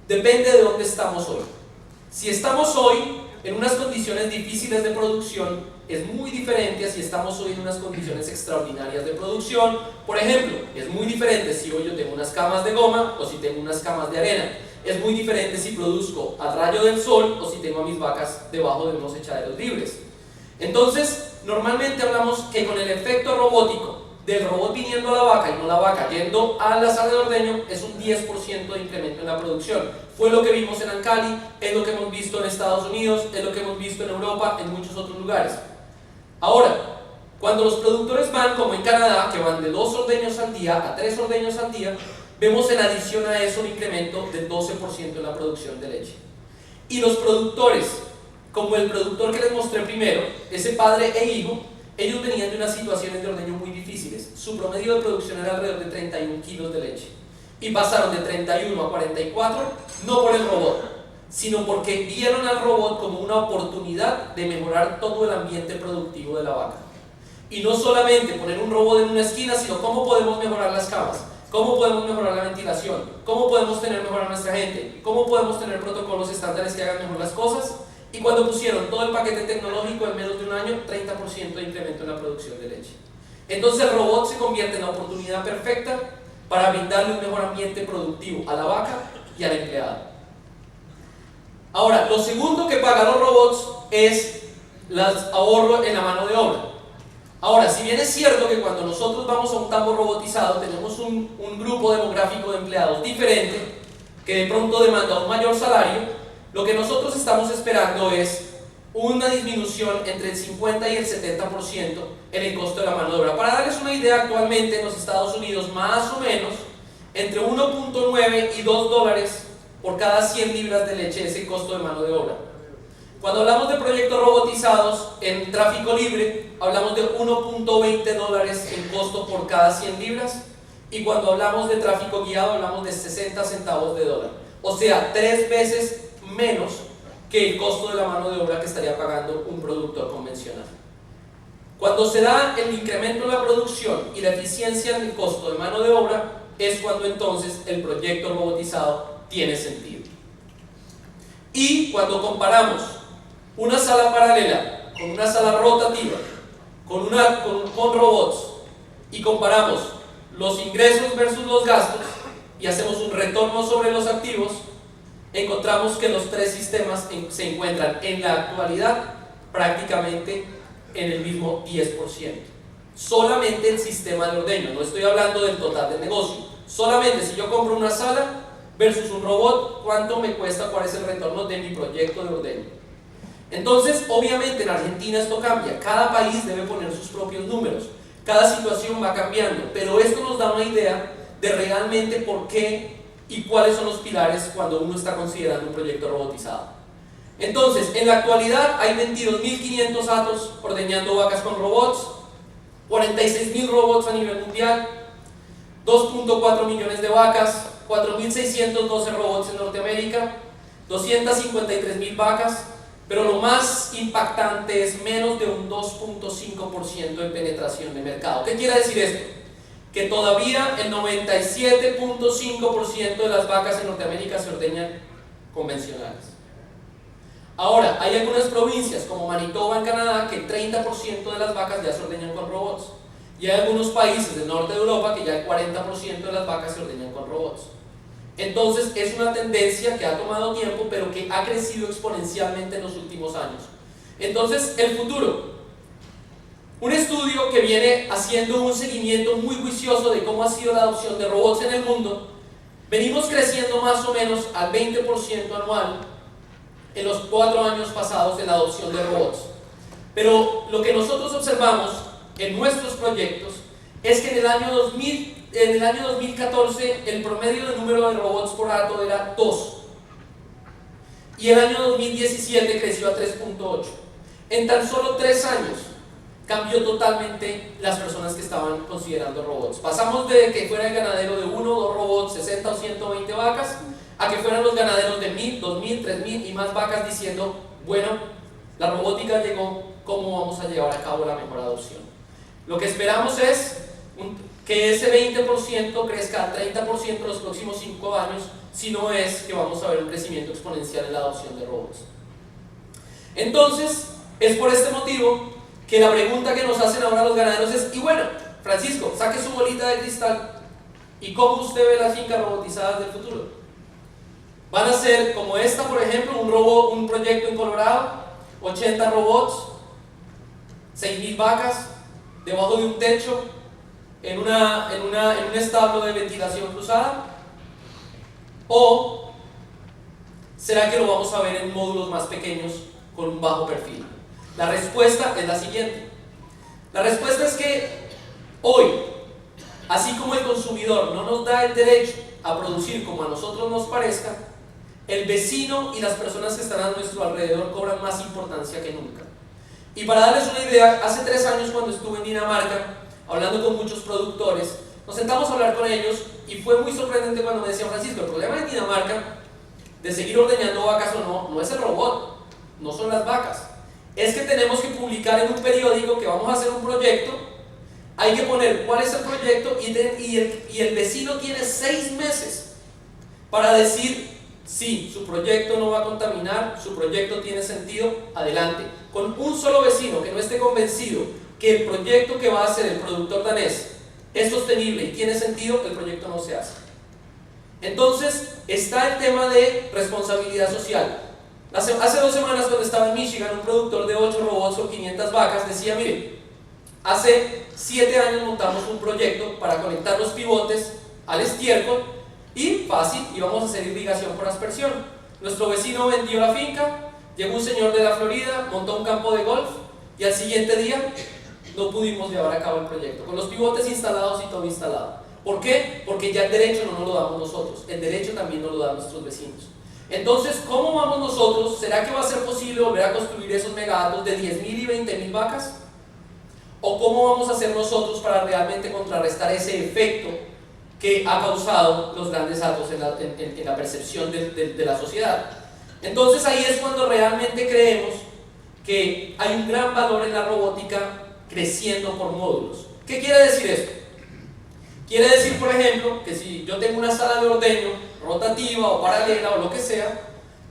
Depende de dónde estamos hoy. Si estamos hoy en unas condiciones difíciles de producción, es muy diferente a si estamos hoy en unas condiciones extraordinarias de producción. Por ejemplo, es muy diferente si hoy yo tengo unas camas de goma o si tengo unas camas de arena. Es muy diferente si produzco a rayo del sol o si tengo a mis vacas debajo de unos echaderos libres. Entonces, normalmente hablamos que con el efecto robótico del robot viniendo a la vaca y no la vaca yendo a la sala de ordeño, es un 10% de incremento en la producción. Fue lo que vimos en Ancali, es lo que hemos visto en Estados Unidos, es lo que hemos visto en Europa, en muchos otros lugares. Ahora, cuando los productores van, como en Canadá, que van de 2 ordeños al día a 3 ordeños al día, vemos en adición a eso un incremento del 12% en la producción de leche. Y los productores, como el productor que les mostré primero, ese padre e hijo, ellos venían de unas situaciones de ordeño muy difíciles. Su promedio de producción era alrededor de 31 kilos de leche. Y pasaron de 31 a 44, no por el robot, sino porque vieron al robot como una oportunidad de mejorar todo el ambiente productivo de la vaca. Y no solamente poner un robot en una esquina, sino cómo podemos mejorar las camas, cómo podemos mejorar la ventilación, cómo podemos tener mejor a nuestra gente, cómo podemos tener protocolos estándares que hagan mejor las cosas. Y cuando pusieron todo el paquete tecnológico en menos de un año, 30% de incremento en la producción de leche. Entonces el robot se convierte en la oportunidad perfecta para brindarle un mejor ambiente productivo a la vaca y al empleado. Ahora, lo segundo que pagan los robots es el ahorro en la mano de obra. Ahora, si bien es cierto que cuando nosotros vamos a un campo robotizado tenemos un grupo demográfico de empleados diferente que de pronto demanda un mayor salario, lo que nosotros estamos esperando es una disminución entre el 50 y el 70% en el costo de la mano de obra. Para darles una idea, actualmente en los Estados Unidos más o menos entre 1.9 y 2 dólares por cada 100 libras de leche es el costo de mano de obra. Cuando hablamos de proyectos robotizados en tráfico libre, hablamos de 1.20 dólares en costo por cada 100 libras, y cuando hablamos de tráfico guiado hablamos de 60 centavos de dólar. O sea, 3 veces menos que el costo de la mano de obra que estaría pagando un productor convencional. Cuando se da el incremento en la producción y la eficiencia en el costo de mano de obra, es cuando entonces el proyecto robotizado tiene sentido. Y cuando comparamos una sala paralela con una sala rotativa, con robots, y comparamos los ingresos versus los gastos, y hacemos un retorno sobre los activos, encontramos que los 3 sistemas se encuentran en la actualidad prácticamente en el mismo 10%. Solamente el sistema de ordeño, no estoy hablando del total del negocio, Solamente si yo compro una sala versus un robot, ¿cuánto me cuesta? ¿Cuál es el retorno de mi proyecto de ordeño? Entonces, obviamente en Argentina esto cambia, cada país debe poner sus propios números, cada situación va cambiando, pero esto nos da una idea de realmente por qué y cuáles son los pilares cuando uno está considerando un proyecto robotizado. Entonces, en la actualidad hay 22.500 atos ordeñando vacas con robots, 46.000 robots a nivel mundial, 2.4 millones de vacas, 4.612 robots en Norteamérica, 253.000 vacas, pero lo más impactante es menos de un 2.5% de penetración de mercado. ¿Qué quiere decir esto? Que todavía el 97.5% de las vacas en Norteamérica se ordeñan convencionales. Ahora, hay algunas provincias como Manitoba en Canadá que el 30% de las vacas ya se ordeñan con robots. Y hay algunos países del norte de Europa que ya el 40% de las vacas se ordeñan con robots. Entonces es una tendencia que ha tomado tiempo, pero que ha crecido exponencialmente en los últimos años. Entonces, el futuro. Un estudio que viene haciendo un seguimiento muy juicioso de cómo ha sido la adopción de robots en el mundo. Venimos creciendo más o menos al 20% anual en los 4 años pasados en la adopción de robots. Pero lo que nosotros observamos en nuestros proyectos es que en el año 2014 el promedio de número de robots por ato era 2 y el año 2017 creció a 3.8. En tan solo 3 años cambió totalmente las personas que estaban considerando robots. Pasamos de que fuera el ganadero de 1 o 2 robots, 60 o 120 vacas, a que fueran los ganaderos de 1000, 2000, 3000 y más vacas diciendo, bueno, la robótica llegó, ¿cómo vamos a llevar a cabo la mejor adopción? Lo que esperamos es que ese 20% crezca al 30% en los próximos 5 años, si no es que vamos a ver un crecimiento exponencial en la adopción de robots. Entonces, es por este motivo que la pregunta que nos hacen ahora los ganaderos es, y bueno, Francisco, saque su bolita de cristal, ¿y cómo usted ve las fincas robotizadas del futuro? Van a ser como esta, por ejemplo, un proyecto en Colorado, 80 robots, 6.000 vacas, debajo de un techo, en un establo de ventilación cruzada. ¿O será que lo vamos a ver en módulos más pequeños con un bajo perfil? La respuesta es la siguiente. La respuesta es que hoy, así como el consumidor no nos da el derecho a producir como a nosotros nos parezca, el vecino y las personas que están a nuestro alrededor cobran más importancia que nunca. Y para darles una idea, hace 3 años cuando estuve en Dinamarca, hablando con muchos productores, nos sentamos a hablar con ellos y fue muy sorprendente cuando me decían, Francisco, el problema en Dinamarca de seguir ordeñando vacas o no, no es el robot, no son las vacas, es que tenemos que publicar en un periódico que vamos a hacer un proyecto, hay que poner cuál es el proyecto y el vecino tiene 6 meses para decir sí, su proyecto no va a contaminar, su proyecto tiene sentido, adelante. Con un solo vecino que no esté convencido que el proyecto que va a hacer el productor danés es sostenible y tiene sentido, el proyecto no se hace. Entonces está el tema de responsabilidad social. Hace 2 semanas cuando estaba en Michigan, un productor de 8 robots con 500 vacas decía, mire, hace 7 años montamos un proyecto para conectar los pivotes al estiércol y fácil, íbamos a hacer irrigación por aspersión. Nuestro vecino vendió la finca, llegó un señor de la Florida, montó un campo de golf y al siguiente día no pudimos llevar a cabo el proyecto, con los pivotes instalados y todo instalado. ¿Por qué? Porque ya el derecho no nos lo damos nosotros, el derecho también nos lo dan nuestros vecinos. Entonces, ¿cómo vamos nosotros? ¿Será que va a ser posible volver a construir esos megadatos de 10.000 y 20.000 vacas? ¿O cómo vamos a hacer nosotros para realmente contrarrestar ese efecto que ha causado los grandes atos en la percepción de la sociedad? Entonces ahí es cuando realmente creemos que hay un gran valor en la robótica creciendo por módulos. ¿Qué quiere decir esto? Quiere decir, por ejemplo, que si yo tengo una sala de ordeño rotativa o paralela o lo que sea,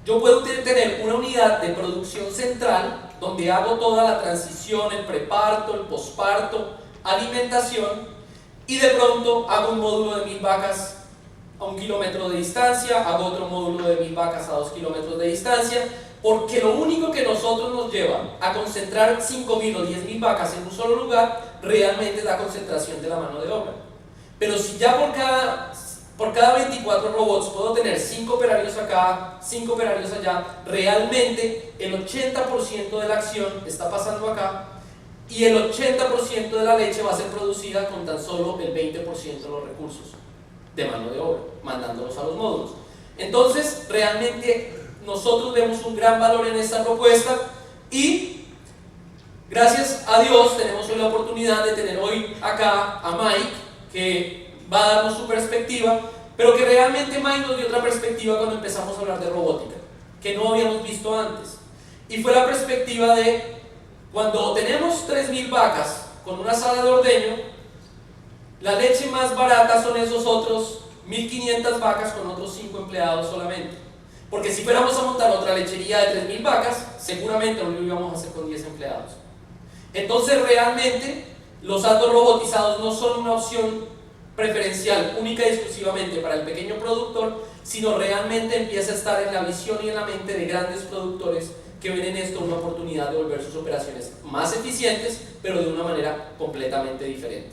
yo puedo tener una unidad de producción central donde hago toda la transición, el preparto, el posparto, alimentación, y de pronto hago un módulo de 1000 vacas a 1 kilómetro de distancia, hago otro módulo de 1000 vacas a 2 kilómetros de distancia, porque lo único que nosotros nos lleva a concentrar 5000 o 10.000 vacas en un solo lugar realmente es la concentración de la mano de obra. Pero si ya por cada por cada 24 robots puedo tener 5 operarios acá, 5 operarios allá, realmente el 80% de la acción está pasando acá y el 80% de la leche va a ser producida con tan solo el 20% de los recursos de mano de obra, mandándolos a los módulos. Entonces, realmente nosotros vemos un gran valor en esta propuesta y gracias a Dios tenemos hoy la oportunidad de tener hoy acá a Mike, que va a darnos su perspectiva, pero que realmente Mike nos dio otra perspectiva cuando empezamos a hablar de robótica, que no habíamos visto antes. Y fue la perspectiva de cuando tenemos 3.000 vacas con una sala de ordeño, la leche más barata son esos otros 1.500 vacas con otros 5 empleados solamente. Porque si fuéramos a montar otra lechería de 3.000 vacas, seguramente lo íbamos a hacer con 10 empleados. Entonces realmente los hatos robotizados no son una opción preferencial única y exclusivamente para el pequeño productor, sino realmente empieza a estar en la visión y en la mente de grandes productores que ven en esto una oportunidad de volver sus operaciones más eficientes, pero de una manera completamente diferente.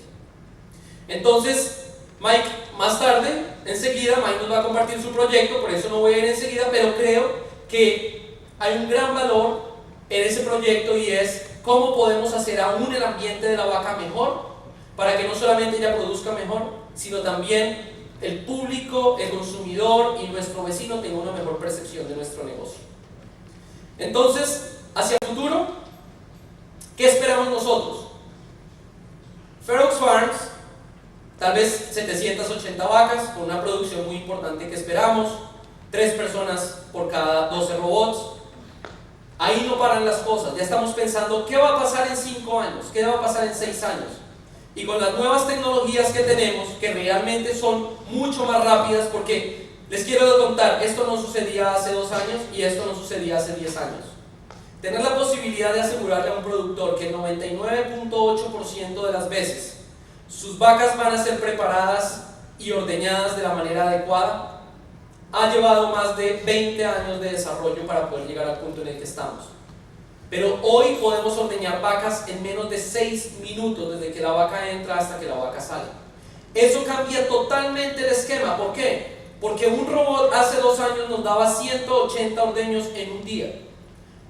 Entonces, Mike, más tarde, enseguida, Mike nos va a compartir su proyecto, por eso no voy a ir enseguida, pero creo que hay un gran valor en ese proyecto y es cómo podemos hacer aún el ambiente de la vaca mejor para que no solamente ella produzca mejor, sino también el público, el consumidor y nuestro vecino tenga una mejor percepción de nuestro negocio. Entonces, hacia el futuro, ¿qué esperamos nosotros? Fair Oaks Farms, tal vez 780 vacas, con una producción muy importante que esperamos, 3 personas por cada 12 robots. Ahí no paran las cosas, ya estamos pensando qué va a pasar en 5 años, qué va a pasar en 6 años. Y con las nuevas tecnologías que tenemos, que realmente son mucho más rápidas, porque les quiero contar, esto no sucedía hace 2 años y esto no sucedía hace 10 años. Tener la posibilidad de asegurarle a un productor que el 99.8% de las veces sus vacas van a ser preparadas y ordeñadas de la manera adecuada, ha llevado más de 20 años de desarrollo para poder llegar al punto en el que estamos. Pero hoy podemos ordeñar vacas en menos de 6 minutos desde que la vaca entra hasta que la vaca sale. Eso cambia totalmente el esquema. ¿Por qué? Porque un robot hace 2 años nos daba 180 ordeños en un día.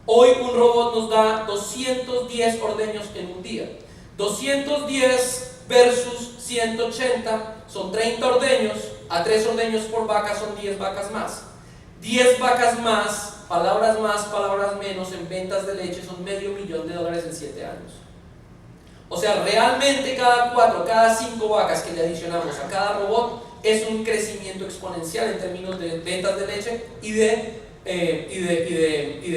Hoy un robot nos da 210 ordeños en un día. 210 versus 180 son 30 ordeños, a 3 ordeños por vaca son 10 vacas más. 10 vacas más, palabras menos en ventas de leche son $500,000 en 7 años. O sea, realmente cada 4, cada 5 vacas que le adicionamos a cada robot es un crecimiento exponencial en términos de ventas de leche y de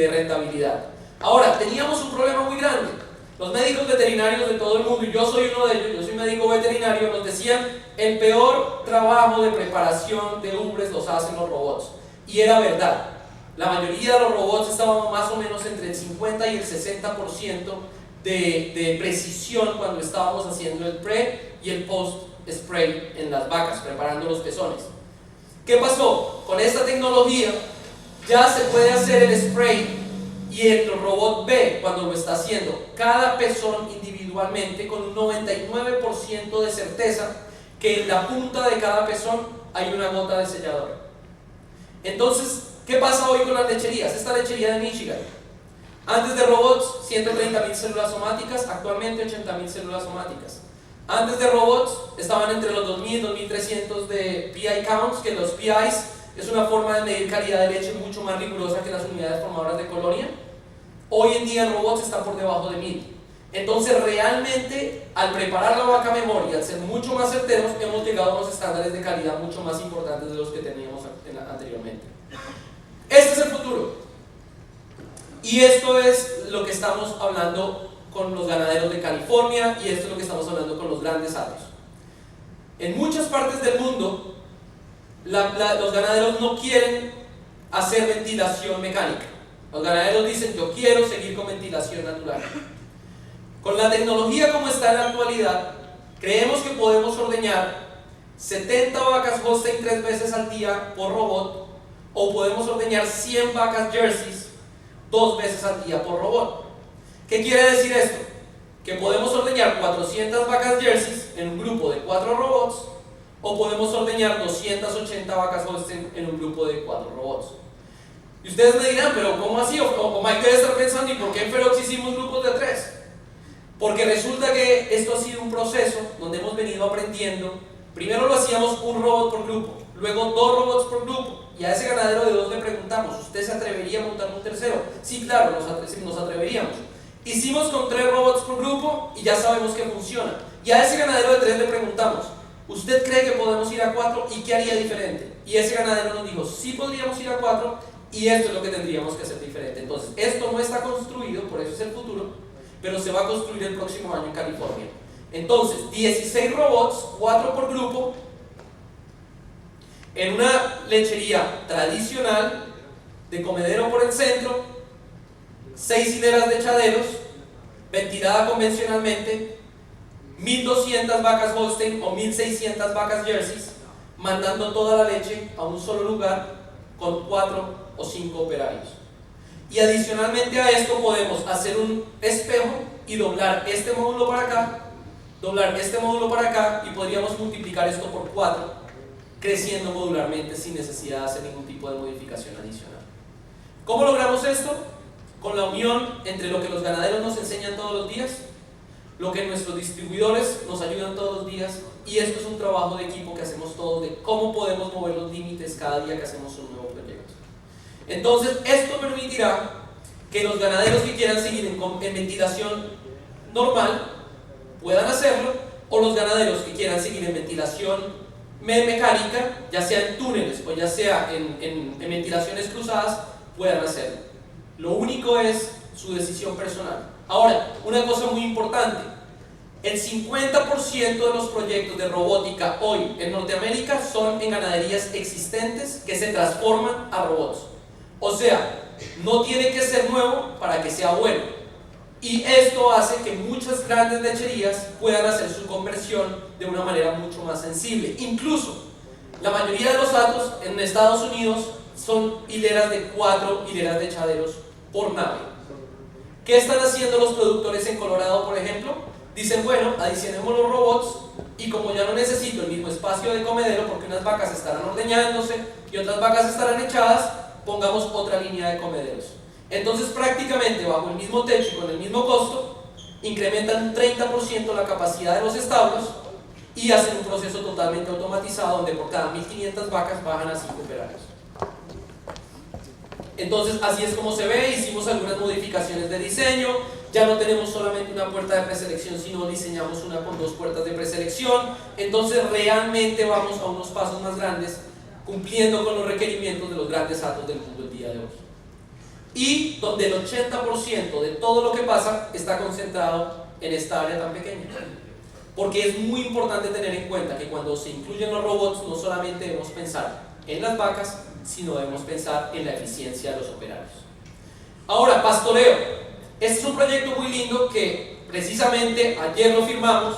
rentabilidad. Ahora, teníamos un problema muy grande. Los médicos veterinarios de todo el mundo, y yo soy uno de ellos, yo soy médico veterinario, nos decían el peor trabajo de preparación de ubres los hacen los robots. Y era verdad. La mayoría de los robots estaban más o menos entre el 50 y el 60% de precisión cuando estábamos haciendo el pre y el post spray en las vacas, preparando los pezones. ¿Qué pasó? Con esta tecnología ya se puede hacer el spray y el robot ve cuando lo está haciendo cada pezón individualmente con un 99% de certeza que en la punta de cada pezón hay una gota de sellador. Entonces, ¿qué pasa hoy con las lecherías? Esta lechería de Michigan, antes de robots 130.000 células somáticas, actualmente 80.000 células somáticas. Antes de robots estaban entre los 2.000 y 2.300 de PI counts, que los PIs es una forma de medir calidad de leche mucho más rigurosa que las unidades formadoras de colonia. Hoy en día robots están por debajo de 1.000. Entonces realmente al preparar la vaca mejor y al ser mucho más certeros hemos llegado a unos estándares de calidad mucho más importantes de los que teníamos anteriormente. Este es el futuro y esto es lo que estamos hablando con los ganaderos de California y esto es lo que estamos hablando con los grandes hatos. En muchas partes del mundo los ganaderos no quieren hacer ventilación mecánica. Los ganaderos dicen yo quiero seguir con ventilación natural. Con la tecnología como está en la actualidad, creemos que podemos ordeñar 70 vacas Holstein 3 veces al día por robot, o podemos ordeñar 100 vacas Jerseys 2 veces al día por robot. ¿Qué quiere decir esto? Que podemos ordeñar 400 vacas Jerseys en un grupo de 4 robots, o podemos ordeñar 280 vacas Holstein en un grupo de 4 robots. Y ustedes me dirán, pero ¿cómo así? O Mike debe estar pensando, ¿y por qué en Ferox hicimos grupos de 3? Porque resulta que esto ha sido un proceso donde hemos venido aprendiendo. Primero lo hacíamos un robot por grupo, luego 2 robots por grupo, y a ese ganadero de 2 le preguntamos, ¿usted se atrevería a montar un tercero? Sí, claro, nos atreveríamos. Hicimos con 3 robots por grupo y ya sabemos que funciona. Y a ese ganadero de 3 le preguntamos, ¿usted cree que podemos ir a 4 y qué haría diferente? Y ese ganadero nos dijo, sí podríamos ir a 4 y esto es lo que tendríamos que hacer diferente. Entonces, esto no está construido, por eso es el futuro, pero se va a construir el próximo año en California. Entonces, 16 robots, 4 por grupo, en una lechería tradicional, de comedero por el centro, 6 hileras de echaderos, ventilada convencionalmente, 1200 vacas Holstein o 1600 vacas Jerseys, mandando toda la leche a un solo lugar con 4 o 5 operarios. Y adicionalmente a esto podemos hacer un espejo y doblar este módulo para acá, doblar este módulo para acá, y podríamos multiplicar esto por 4, creciendo modularmente sin necesidad de hacer ningún tipo de modificación adicional. ¿Cómo logramos esto? Con la unión entre lo que los ganaderos nos enseñan todos los días, lo que nuestros distribuidores nos ayudan todos los días, y esto es un trabajo de equipo que hacemos todos de cómo podemos mover los límites cada día que hacemos un nuevo proyecto. Entonces, esto permitirá que los ganaderos que quieran seguir en ventilación normal puedan hacerlo, o los ganaderos que quieran seguir en ventilación mecánica, ya sea en túneles o ya sea en ventilaciones cruzadas, puedan hacerlo. Lo único es su decisión personal. Ahora, una cosa muy importante, el 50% de los proyectos de robótica hoy en Norteamérica son en ganaderías existentes que se transforman a robots. O sea, no tiene que ser nuevo para que sea bueno. Y esto hace que muchas grandes lecherías puedan hacer su conversión de una manera mucho más sensible. Incluso, la mayoría de los atos en Estados Unidos son hileras de 4 hileras de echaderos por nave. ¿Qué están haciendo los productores en Colorado, por ejemplo? Dicen, bueno, adicionemos los robots, y como ya no necesito el mismo espacio de comedero porque unas vacas estarán ordeñándose y otras vacas estarán echadas, pongamos otra línea de comederos. Entonces, prácticamente bajo el mismo techo y con el mismo costo, incrementan un 30% la capacidad de los establos y hacen un proceso totalmente automatizado donde por cada 1500 vacas bajan a 5 operarios. Entonces, así es como se ve. Hicimos algunas modificaciones de diseño. Ya no tenemos solamente una puerta de preselección, sino diseñamos una con 2 puertas de preselección. Entonces, realmente vamos a unos pasos más grandes, cumpliendo con los requerimientos de los grandes atos del mundo el día de hoy. Y donde el 80% de todo lo que pasa está concentrado en esta área tan pequeña. Porque es muy importante tener en cuenta que cuando se incluyen los robots, no solamente debemos pensar en las vacas, sino debemos pensar en la eficiencia de los operarios. Ahora, pastoreo. Este es un proyecto muy lindo que precisamente ayer lo firmamos,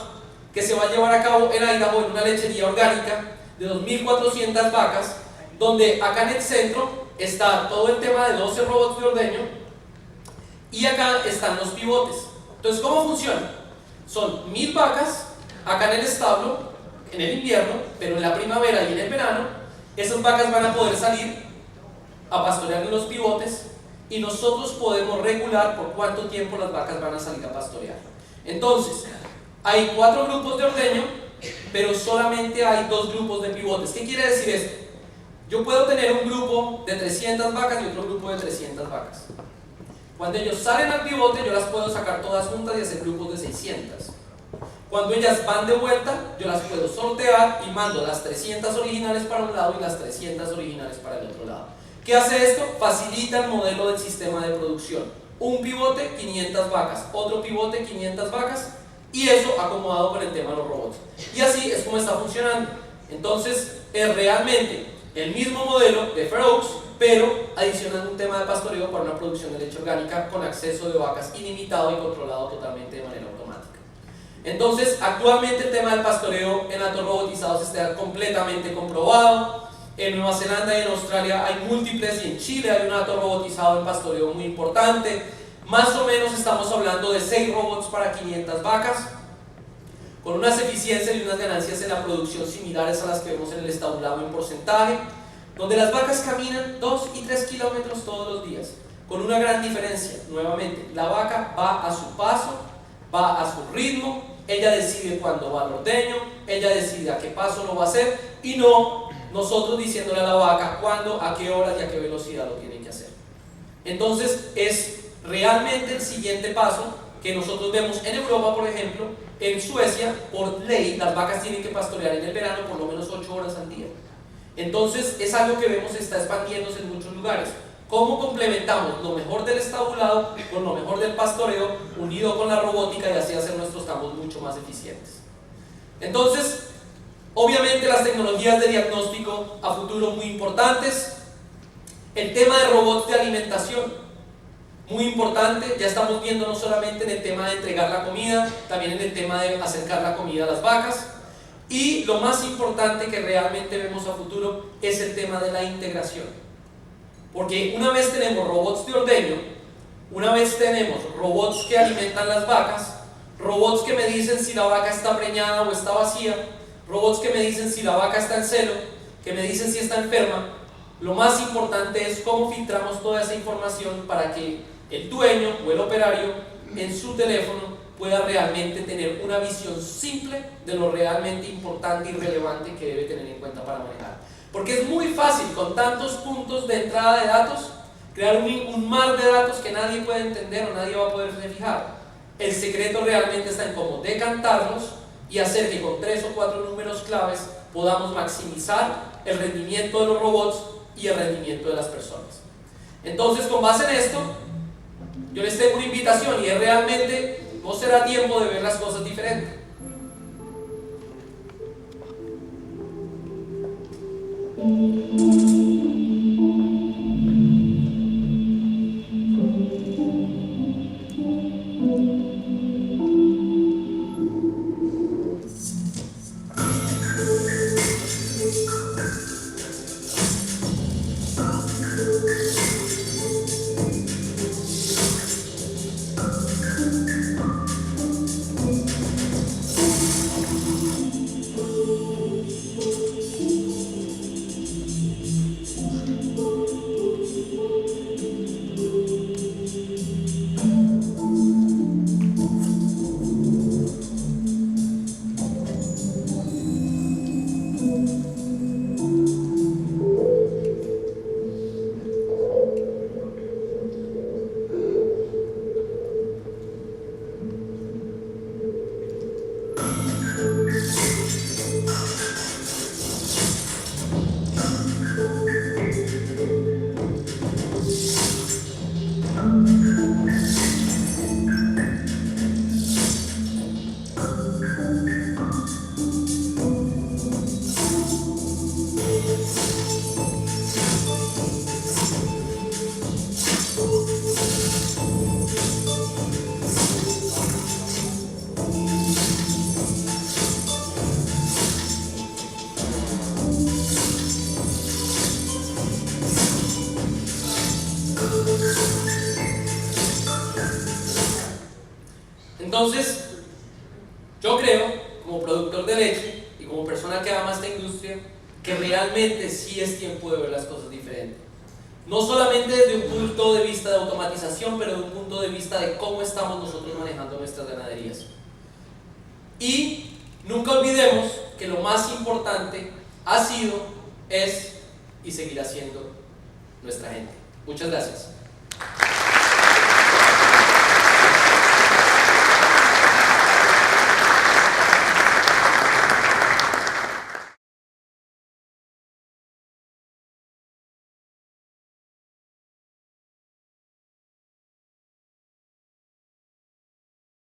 que se va a llevar a cabo en Idaho, en una lechería orgánica de 2400 vacas, donde acá en el centro está todo el tema de 12 robots de ordeño y acá están los pivotes. Entonces, ¿cómo funciona? Son 1000 vacas acá en el establo en el invierno, pero en la primavera y en el verano esas vacas van a poder salir a pastorear en los pivotes, y nosotros podemos regular por cuánto tiempo las vacas van a salir a pastorear. Entonces, hay 4 grupos de ordeño, pero solamente hay 2 grupos de pivotes. ¿Qué quiere decir esto? Yo puedo tener un grupo de 300 vacas y otro grupo de 300 vacas. Cuando ellos salen al pivote, yo las puedo sacar todas juntas y hacer grupos de 600. Cuando ellas van de vuelta, yo las puedo sortear y mando las 300 originales para un lado y las 300 originales para el otro lado. ¿Qué hace esto? Facilita el modelo del sistema de producción. Un pivote, 500 vacas, otro pivote, 500 vacas, y eso acomodado con el tema de los robots. Y así es como está funcionando. Entonces, es realmente el mismo modelo de Ferox, pero adicionando un tema de pastoreo para una producción de leche orgánica con acceso de vacas ilimitado y controlado totalmente de manera automática. Entonces, actualmente el tema del pastoreo en atos robotizados está completamente comprobado. En Nueva Zelanda y en Australia hay múltiples, y en Chile hay un ato robotizado en pastoreo muy importante. Más o menos estamos hablando de 6 robots para 500 vacas. con unas eficiencias y unas ganancias en la producción similares a las que vemos en el estabulado en porcentaje, donde las vacas caminan 2 y 3 kilómetros todos los días, con una gran diferencia. Nuevamente, la vaca va a su paso, va a su ritmo, ella decide cuándo va al ordeño, ella decide a qué paso lo va a hacer, y no nosotros diciéndole a la vaca cuándo, a qué horas y a qué velocidad lo tiene que hacer. Entonces es realmente el siguiente paso que nosotros vemos en Europa, por ejemplo. En Suecia, por ley, las vacas tienen que pastorear en el verano por lo menos 8 horas al día. Entonces es algo que vemos está expandiéndose en muchos lugares. ¿Cómo complementamos lo mejor del estabulado con lo mejor del pastoreo unido con la robótica y así hacer nuestros campos mucho más eficientes? Entonces, obviamente las tecnologías de diagnóstico a futuro muy importantes. El tema de robots de alimentación, muy importante. Ya estamos viendo no solamente en el tema de entregar la comida, también en el tema de acercar la comida a las vacas. Y lo más importante que realmente vemos a futuro es el tema de la integración. Porque una vez tenemos robots de ordeño, una vez tenemos robots que alimentan las vacas, robots que me dicen si la vaca está preñada o está vacía, robots que me dicen si la vaca está en celo, que me dicen si está enferma, lo más importante es cómo filtramos toda esa información para que el dueño o el operario en su teléfono pueda realmente tener una visión simple de lo realmente importante y relevante que debe tener en cuenta para manejar. Porque es muy fácil con tantos puntos de entrada de datos crear un mar de datos que nadie puede entender o nadie va a poder fijar. El secreto realmente está en cómo decantarlos y hacer que con 3 o 4 números claves podamos maximizar el rendimiento de los robots y el rendimiento de las personas. Entonces, con base en esto, yo les tengo una invitación y es realmente, no será tiempo de ver las cosas diferentes. Entonces, yo creo, como productor de leche y como persona que ama esta industria, que realmente sí es tiempo de ver las cosas diferentes. No solamente desde un punto de vista de automatización, pero desde un punto de vista de cómo estamos nosotros manejando nuestras ganaderías. Y nunca olvidemos que lo más importante ha sido, es y seguirá siendo nuestra gente. Muchas gracias.